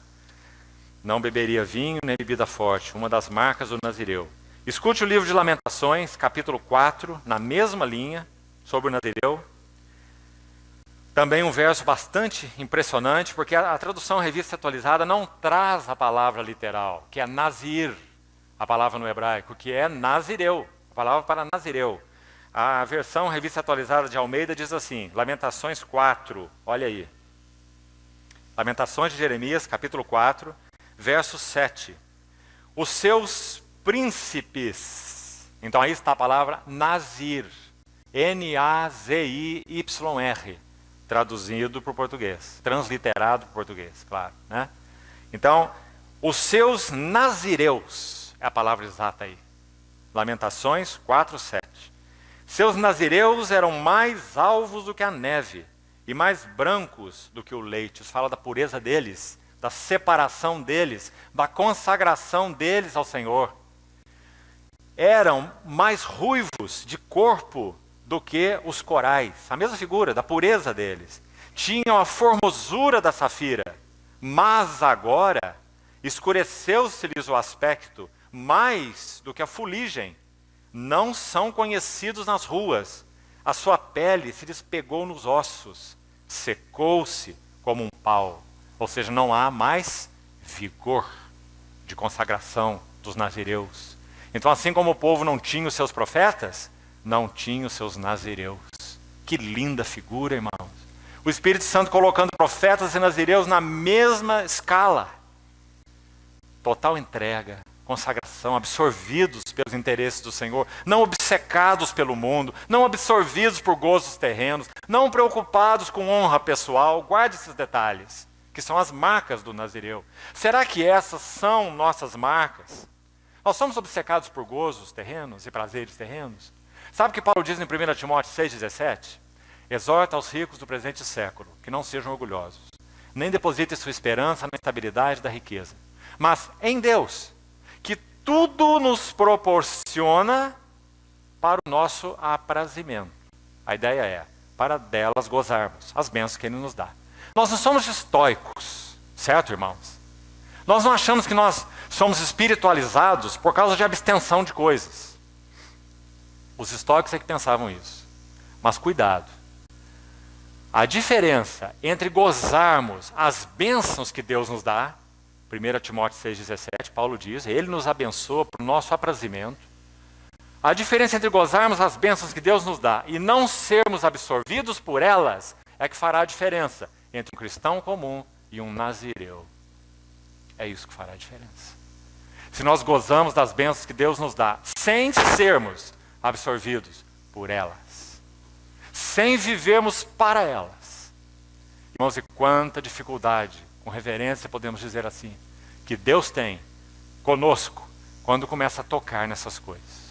Não beberia vinho nem bebida forte, uma das marcas do nazireu. Escute o livro de Lamentações, capítulo 4, na mesma linha, sobre o nazireu. Também um verso bastante impressionante, porque a tradução Revista Atualizada não traz a palavra literal, que é nazir, a palavra no hebraico, que é nazireu, a palavra para nazireu. A versão Revista Atualizada de Almeida diz assim, Lamentações 4, olha aí. Lamentações de Jeremias, capítulo 4, verso 7. Os seus príncipes, então aí está a palavra nazir, N-A-Z-I-Y-R, traduzido para o português, transliterado para o português, claro, né? Então, os seus nazireus, é a palavra exata aí, Lamentações 4, 7. Seus nazireus eram mais alvos do que a neve, e mais brancos do que o leite. Isso fala da pureza deles, da separação deles, da consagração deles ao Senhor. Eram mais ruivos de corpo do que os corais, a mesma figura da pureza deles. Tinham a formosura da safira, mas agora escureceu-se-lhes o aspecto mais do que a fuligem. Não são conhecidos nas ruas, a sua pele se lhes pegou nos ossos, secou-se como um pau. Ou seja, não há mais vigor de consagração dos nazireus. Então, assim como o povo não tinha os seus profetas, não tinha os seus nazireus. Que linda figura, irmãos. O Espírito Santo colocando profetas e nazireus na mesma escala. Total entrega, consagração, absorvidos pelos interesses do Senhor, não obcecados pelo mundo, não absorvidos por gozos terrenos, não preocupados com honra pessoal. Guarde esses detalhes. que são as marcas do nazireu. Será que essas são nossas marcas? Nós somos obcecados por gozos terrenos e prazeres terrenos? Sabe o que Paulo diz em 1 Timóteo 6,17? Exorta aos ricos do presente século, que não sejam orgulhosos, nem depositem sua esperança na estabilidade da riqueza, mas em Deus, que tudo nos proporciona para o nosso aprazimento. A ideia é, para delas gozarmos as bênçãos que Ele nos dá. Nós não somos estoicos, certo, irmãos? Nós não achamos que nós somos espiritualizados por causa de abstenção de coisas. Os estoicos é que pensavam isso. Mas cuidado. A diferença entre gozarmos as bênçãos que Deus nos dá, 1 Timóteo 6,17, Paulo diz, Ele nos abençoa para o nosso aprazimento. A diferença entre gozarmos as bênçãos que Deus nos dá e não sermos absorvidos por elas é que fará a diferença entre um cristão comum e um nazireu. É isso que fará a diferença. Se nós gozamos das bênçãos que Deus nos dá, sem sermos absorvidos por elas, sem vivermos para elas. Irmãos, e quanta dificuldade, com reverência podemos dizer assim, que Deus tem conosco quando começa a tocar nessas coisas.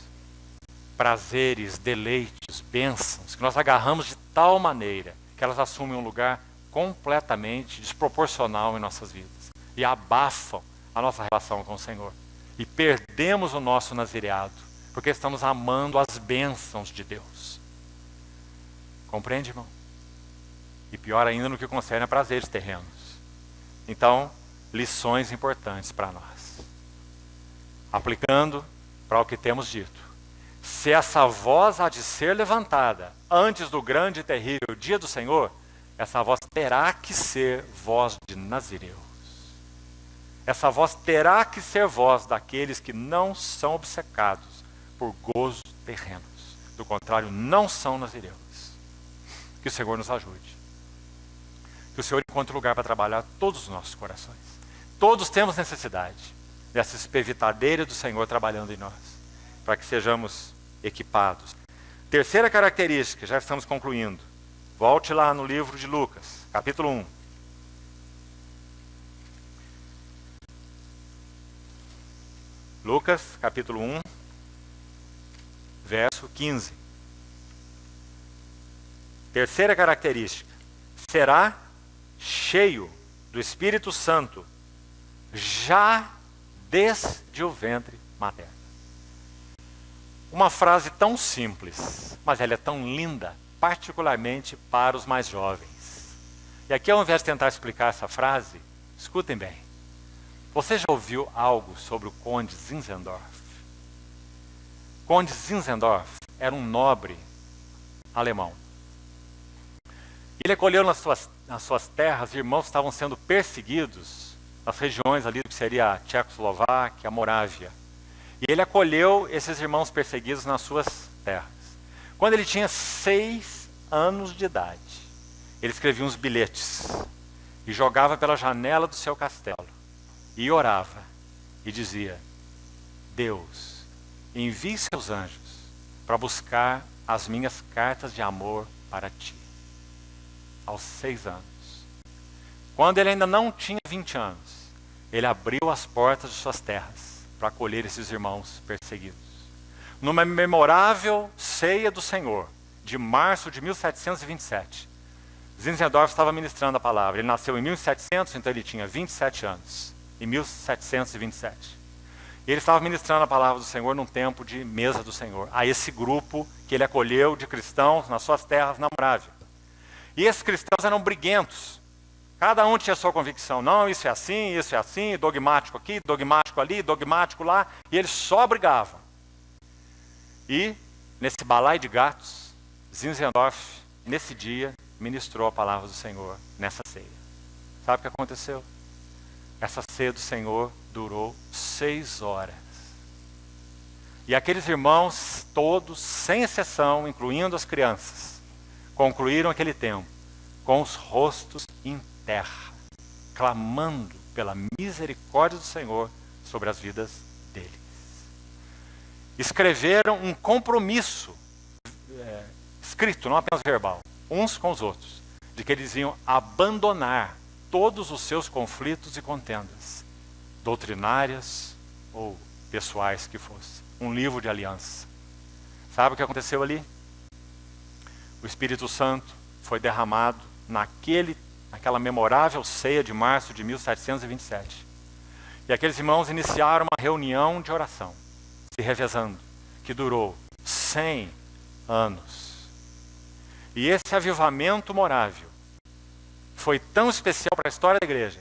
Prazeres, deleites, bênçãos, que nós agarramos de tal maneira que elas assumem um lugar completamente desproporcional em nossas vidas e abafam a nossa relação com o Senhor. E perdemos o nosso nazireado, porque estamos amando as bênçãos de Deus. Compreende, irmão? E pior ainda no que concerne a prazeres terrenos. Então, lições importantes para nós. Aplicando para o que temos dito. Se essa voz há de ser levantada antes do grande e terrível dia do Senhor, essa voz terá que ser voz de nazireus. Essa voz terá que ser voz daqueles que não são obcecados por gozos terrenos. Do contrário, não são nazireus. Que o Senhor nos ajude. Que o Senhor encontre lugar para trabalhar todos os nossos corações. Todos temos necessidade dessa espevitadeira do Senhor trabalhando em nós, para que sejamos equipados. Terceira característica, já estamos concluindo. Volte lá no livro de Lucas, capítulo 1. Lucas, capítulo 1, verso 15. Terceira característica, será cheio do Espírito Santo já desde o ventre materno. Uma frase tão simples, mas ela é tão linda, particularmente para os mais jovens. E aqui, ao invés de tentar explicar essa frase, escutem bem. Você já ouviu algo sobre o Conde Zinzendorf? Conde Zinzendorf era um nobre alemão. Ele acolheu nas suas terras irmãos que estavam sendo perseguidos nas regiões ali do que seria a Tchecoslováquia, a Morávia. E ele acolheu esses irmãos perseguidos nas suas terras. Quando ele tinha 6 anos de idade, ele escrevia uns bilhetes e jogava pela janela do seu castelo. E orava e dizia: Deus, envie seus anjos para buscar as minhas cartas de amor para ti. Aos 6 anos. Quando ele ainda não tinha 20 anos, ele abriu as portas de suas terras para acolher esses irmãos perseguidos. Numa memorável ceia do Senhor, de março de 1727, Zinzendorf estava ministrando a palavra. Ele nasceu em 1700, então ele tinha 27 anos. Em 1727. E ele estava ministrando a palavra do Senhor num tempo de mesa do Senhor, a esse grupo que ele acolheu de cristãos nas suas terras na Morávia. E esses cristãos eram briguentos. Cada um tinha a sua convicção. Não, isso é assim, dogmático aqui, dogmático ali, dogmático lá. E eles só brigavam. E, nesse balaio de gatos, Zinzendorf, nesse dia, ministrou a palavra do Senhor nessa ceia. Sabe o que aconteceu? Essa ceia do Senhor durou 6 horas. E aqueles irmãos, todos, sem exceção, incluindo as crianças, concluíram aquele tempo com os rostos em terra, clamando pela misericórdia do Senhor sobre as vidas deles. Escreveram um compromisso, escrito, não apenas verbal, uns com os outros, de que eles iam abandonar todos os seus conflitos e contendas, doutrinárias ou pessoais que fossem. Um livro de aliança. Sabe o que aconteceu ali? O Espírito Santo foi derramado naquela memorável ceia de março de 1727. E aqueles irmãos iniciaram uma reunião de oração, se revezando, que durou 100 anos. E esse avivamento morável foi tão especial para a história da igreja,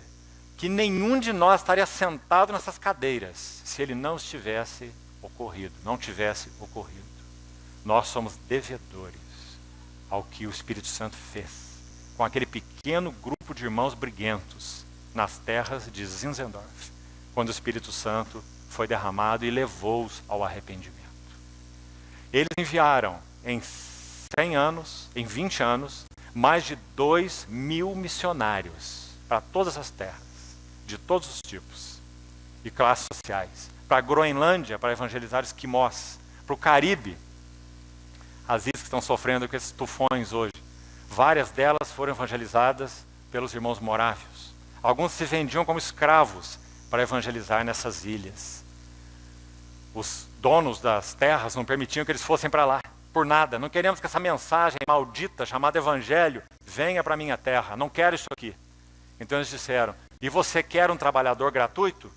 que nenhum de nós estaria sentado nessas cadeiras se ele não tivesse ocorrido. Nós somos devedores ao que o Espírito Santo fez com aquele pequeno grupo de irmãos briguentos nas terras de Zinzendorf, quando o Espírito Santo foi derramado e levou-os ao arrependimento. Eles enviaram em 100 anos, em 20 anos, mais de 2.000 missionários para todas as terras, de todos os tipos e classes sociais. Para a Groenlândia, para evangelizar esquimós. Para o Caribe, as ilhas que estão sofrendo com esses tufões hoje. Várias delas foram evangelizadas pelos irmãos morávios. Alguns se vendiam como escravos para evangelizar nessas ilhas. Os donos das terras não permitiam que eles fossem para lá, por nada. Não queremos que essa mensagem maldita, chamada evangelho, venha para a minha terra. Não quero isso aqui. Então eles disseram, e você quer um trabalhador gratuito?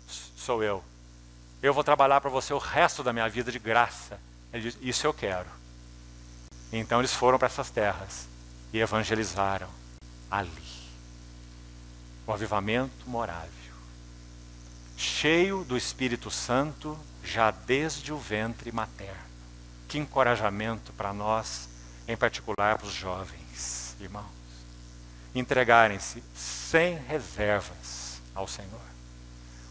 Sou eu. Eu vou trabalhar para você o resto da minha vida de graça. Ele disse, isso eu quero. Então eles foram para essas terras e evangelizaram ali. O avivamento morável, cheio do Espírito Santo, já desde o ventre materno. Que encorajamento para nós, em particular para os jovens, irmãos. Entregarem-se sem reservas ao Senhor.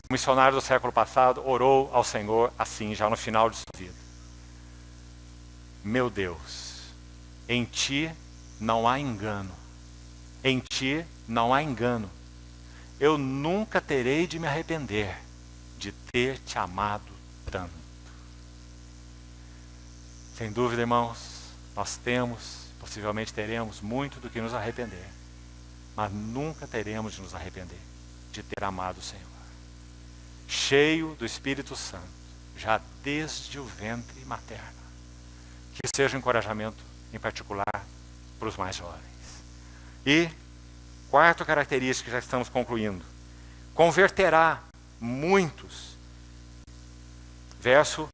O missionário do século passado orou ao Senhor assim, já no final de sua vida. Meu Deus, em Ti não há engano. Em Ti não há engano. Eu nunca terei de me arrepender de ter Te amado tanto. Sem dúvida, irmãos, nós temos, possivelmente teremos muito do que nos arrepender. Mas nunca teremos de nos arrepender de ter amado o Senhor. Cheio do Espírito Santo, já desde o ventre materno. Que seja um encorajamento, em particular, para os mais jovens. E, quarta característica, já estamos concluindo. Converterá muitos. Verso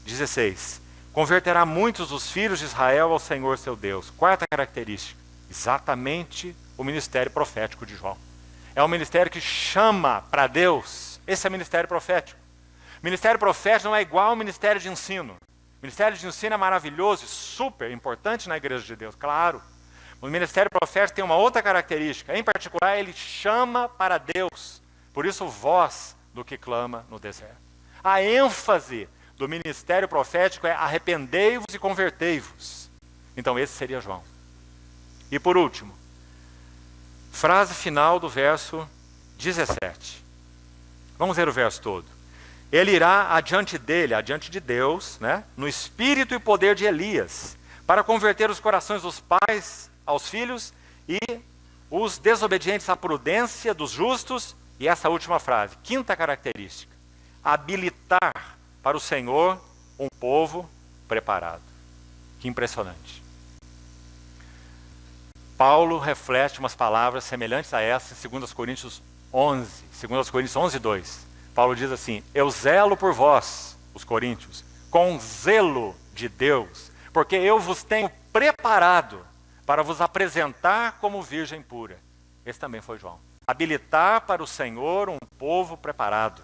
16. Converterá muitos dos filhos de Israel ao Senhor seu Deus. Quarta característica. Exatamente o ministério profético de João. É um ministério que chama para Deus. Esse é o ministério profético. O ministério profético não é igual ao ministério de ensino. O ministério de ensino é maravilhoso e super importante na igreja de Deus, claro. O ministério profético tem uma outra característica. Em particular, ele chama para Deus. Por isso, voz do que clama no deserto. A ênfase do ministério profético é arrependei-vos e convertei-vos. Então, esse seria João. E por último, frase final do verso 17. Vamos ver o verso todo. Ele irá adiante dele, adiante de Deus, né, no espírito e poder de Elias, para converter os corações dos pais aos filhos e os desobedientes à prudência dos justos. E essa última frase, quinta característica, habilitar para o Senhor um povo preparado. Que impressionante. Paulo reflete umas palavras semelhantes a essas em 2 Coríntios 11, 2 Coríntios 11, 2. Paulo diz assim, eu zelo por vós, os coríntios, com zelo de Deus, porque eu vos tenho preparado para vos apresentar como virgem pura. Esse também foi João. Habilitar para o Senhor um povo preparado.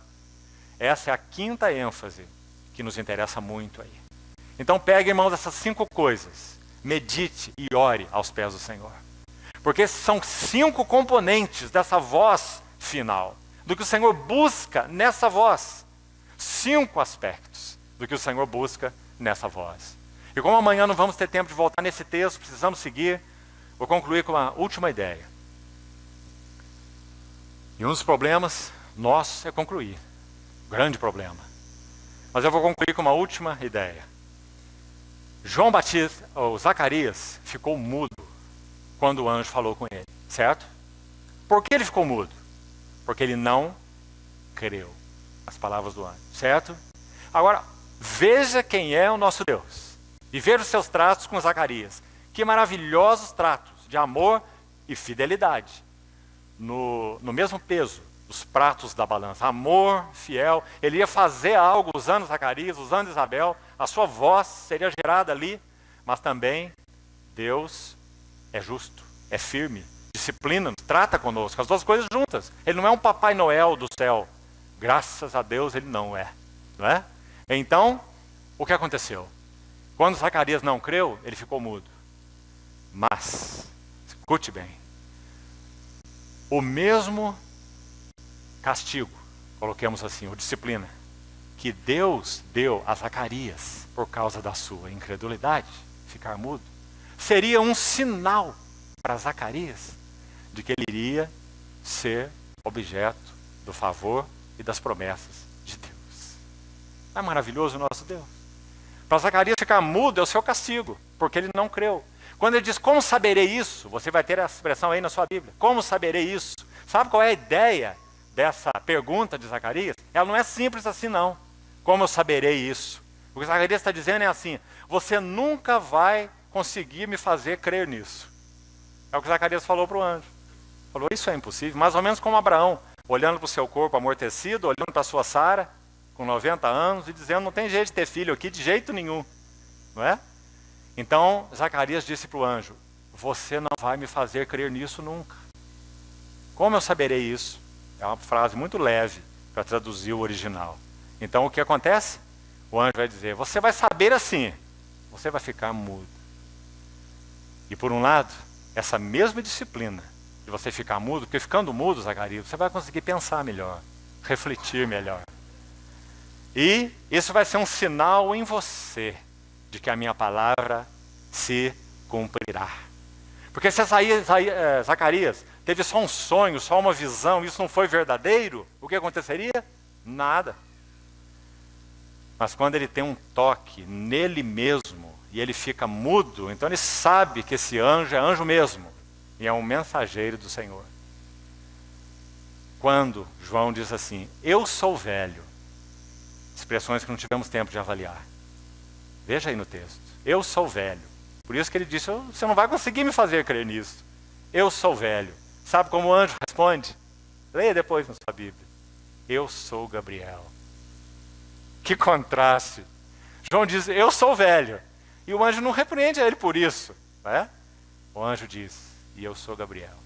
Essa é a quinta ênfase que nos interessa muito aí. Então pegue, irmãos, essas 5 coisas, medite e ore aos pés do Senhor. Porque são 5 componentes dessa voz final, do que o Senhor busca nessa voz. 5 aspectos do que o Senhor busca nessa voz. E como amanhã não vamos ter tempo de voltar nesse texto, precisamos seguir, vou concluir com uma última ideia. E um dos problemas nossos é concluir. Grande problema. Mas eu vou concluir com uma última ideia. João Batista, ou Zacarias, ficou mudo quando o anjo falou com ele, certo? Por que ele ficou mudo? Porque ele não creu nas palavras do anjo, certo? Agora, veja quem é o nosso Deus. E veja os seus tratos com Zacarias. Que maravilhosos tratos de amor e fidelidade. No mesmo peso dos pratos da balança. Amor fiel. Ele ia fazer algo usando Zacarias, usando Isabel. A sua voz seria gerada ali. Mas também Deus é justo, é firme, disciplina, trata conosco. As duas coisas juntas. Ele não é um Papai Noel do céu. Graças a Deus ele não é. Não é? Então, o que aconteceu? Quando Zacarias não creu, ele ficou mudo. Mas, escute bem, o mesmo castigo, coloquemos assim, ou disciplina, que Deus deu a Zacarias por causa da sua incredulidade, ficar mudo, seria um sinal para Zacarias de que ele iria ser objeto do favor e das promessas de Deus. Não é maravilhoso o nosso Deus? Para Zacarias ficar mudo é o seu castigo, porque ele não creu. Quando ele diz, como saberei isso? Você vai ter a expressão aí na sua Bíblia. Como saberei isso? Sabe qual é a ideia dessa pergunta de Zacarias? Ela não é simples assim não. Como eu saberei isso? O que Zacarias está dizendo é assim, você nunca vai conseguir me fazer crer nisso. É o que Zacarias falou para o anjo. Falou, isso é impossível. Mais ou menos como Abraão, olhando para o seu corpo amortecido, olhando para a sua Sara, com 90 anos, e dizendo, não tem jeito de ter filho aqui de jeito nenhum. Não é? Então, Zacarias disse para o anjo, você não vai me fazer crer nisso nunca. Como eu saberei isso? É uma frase muito leve para traduzir o original. Então, o que acontece? O anjo vai dizer, você vai saber assim, você vai ficar mudo. E por um lado, essa mesma disciplina de você ficar mudo, porque ficando mudo, Zacarias, você vai conseguir pensar melhor, refletir melhor. E isso vai ser um sinal em você de que a minha palavra se cumprirá. Porque se Zacarias teve só um sonho, só uma visão, isso não foi verdadeiro, o que aconteceria? Nada. Mas quando ele tem um toque nele mesmo, e ele fica mudo, então ele sabe que esse anjo é anjo mesmo, e é um mensageiro do Senhor. Quando João diz assim, eu sou velho, expressões que não tivemos tempo de avaliar. Veja aí no texto. Eu sou velho. Por isso que ele disse, você não vai conseguir me fazer crer nisso. Eu sou velho. Sabe como o anjo responde? Leia depois na sua Bíblia. Eu sou Gabriel. Que contraste. João diz, eu sou velho. E o anjo não repreende a ele por isso. Né? O anjo diz, e eu sou Gabriel.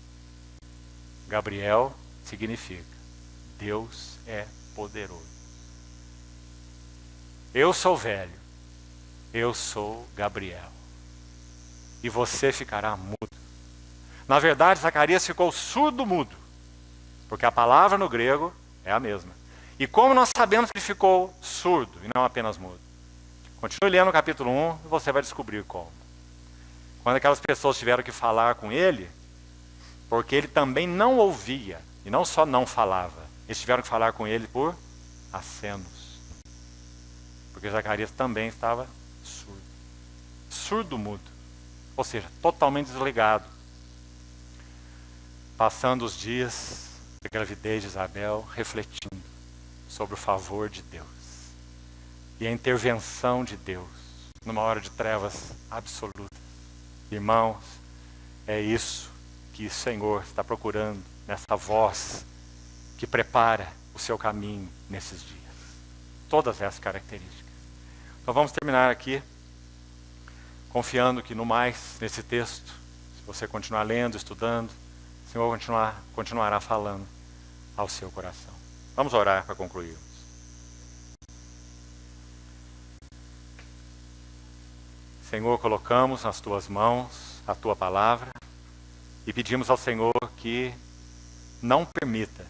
Gabriel significa, Deus é poderoso. Eu sou velho, eu sou Gabriel. E você ficará mudo. Na verdade, Zacarias ficou surdo-mudo, porque a palavra no grego é a mesma. E como nós sabemos que ele ficou surdo e não apenas mudo? Continue lendo o capítulo 1 e você vai descobrir como. Quando aquelas pessoas tiveram que falar com ele, porque ele também não ouvia, e não só não falava, eles tiveram que falar com ele por acenos. Porque Zacarias também estava surdo. Surdo-mudo. Ou seja, totalmente desligado. Passando os dias da gravidez de Isabel, refletindo sobre o favor de Deus. E a intervenção de Deus, numa hora de trevas absolutas. Irmãos, é isso que o Senhor está procurando nessa voz que prepara o seu caminho nesses dias. Todas essas características. Então vamos terminar aqui, confiando que no mais, nesse texto, se você continuar lendo, estudando, o Senhor continuará falando ao seu coração. Vamos orar para concluirmos. Senhor, colocamos nas tuas mãos a tua palavra e pedimos ao Senhor que não permita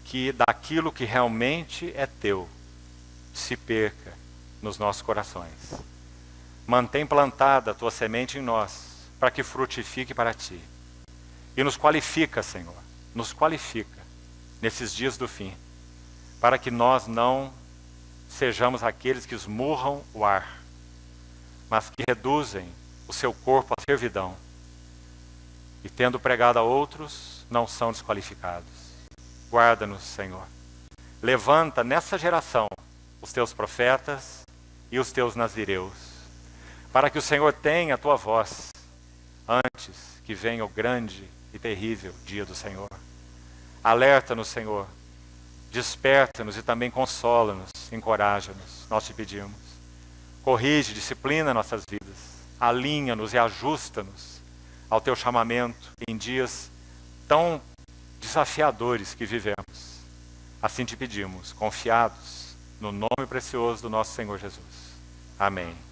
que daquilo que realmente é teu se perca nos nossos corações. Mantém plantada a tua semente em nós, para que frutifique para ti. E nos qualifica, Senhor, nos qualifica nesses dias do fim, para que nós não sejamos aqueles que esmurram o ar, mas que reduzem o seu corpo à servidão. E tendo pregado a outros, não são desqualificados. Guarda-nos, Senhor. Levanta nessa geração os teus profetas e os teus nazireus, para que o Senhor tenha a tua voz antes que venha o grande e terrível dia do Senhor. Alerta-nos, Senhor. Desperta-nos e também consola-nos, encoraja-nos, nós te pedimos. Corrige, disciplina nossas vidas, alinha-nos e ajusta-nos ao teu chamamento em dias tão desafiadores que vivemos. Assim te pedimos, confiados no nome precioso do nosso Senhor Jesus. Amém.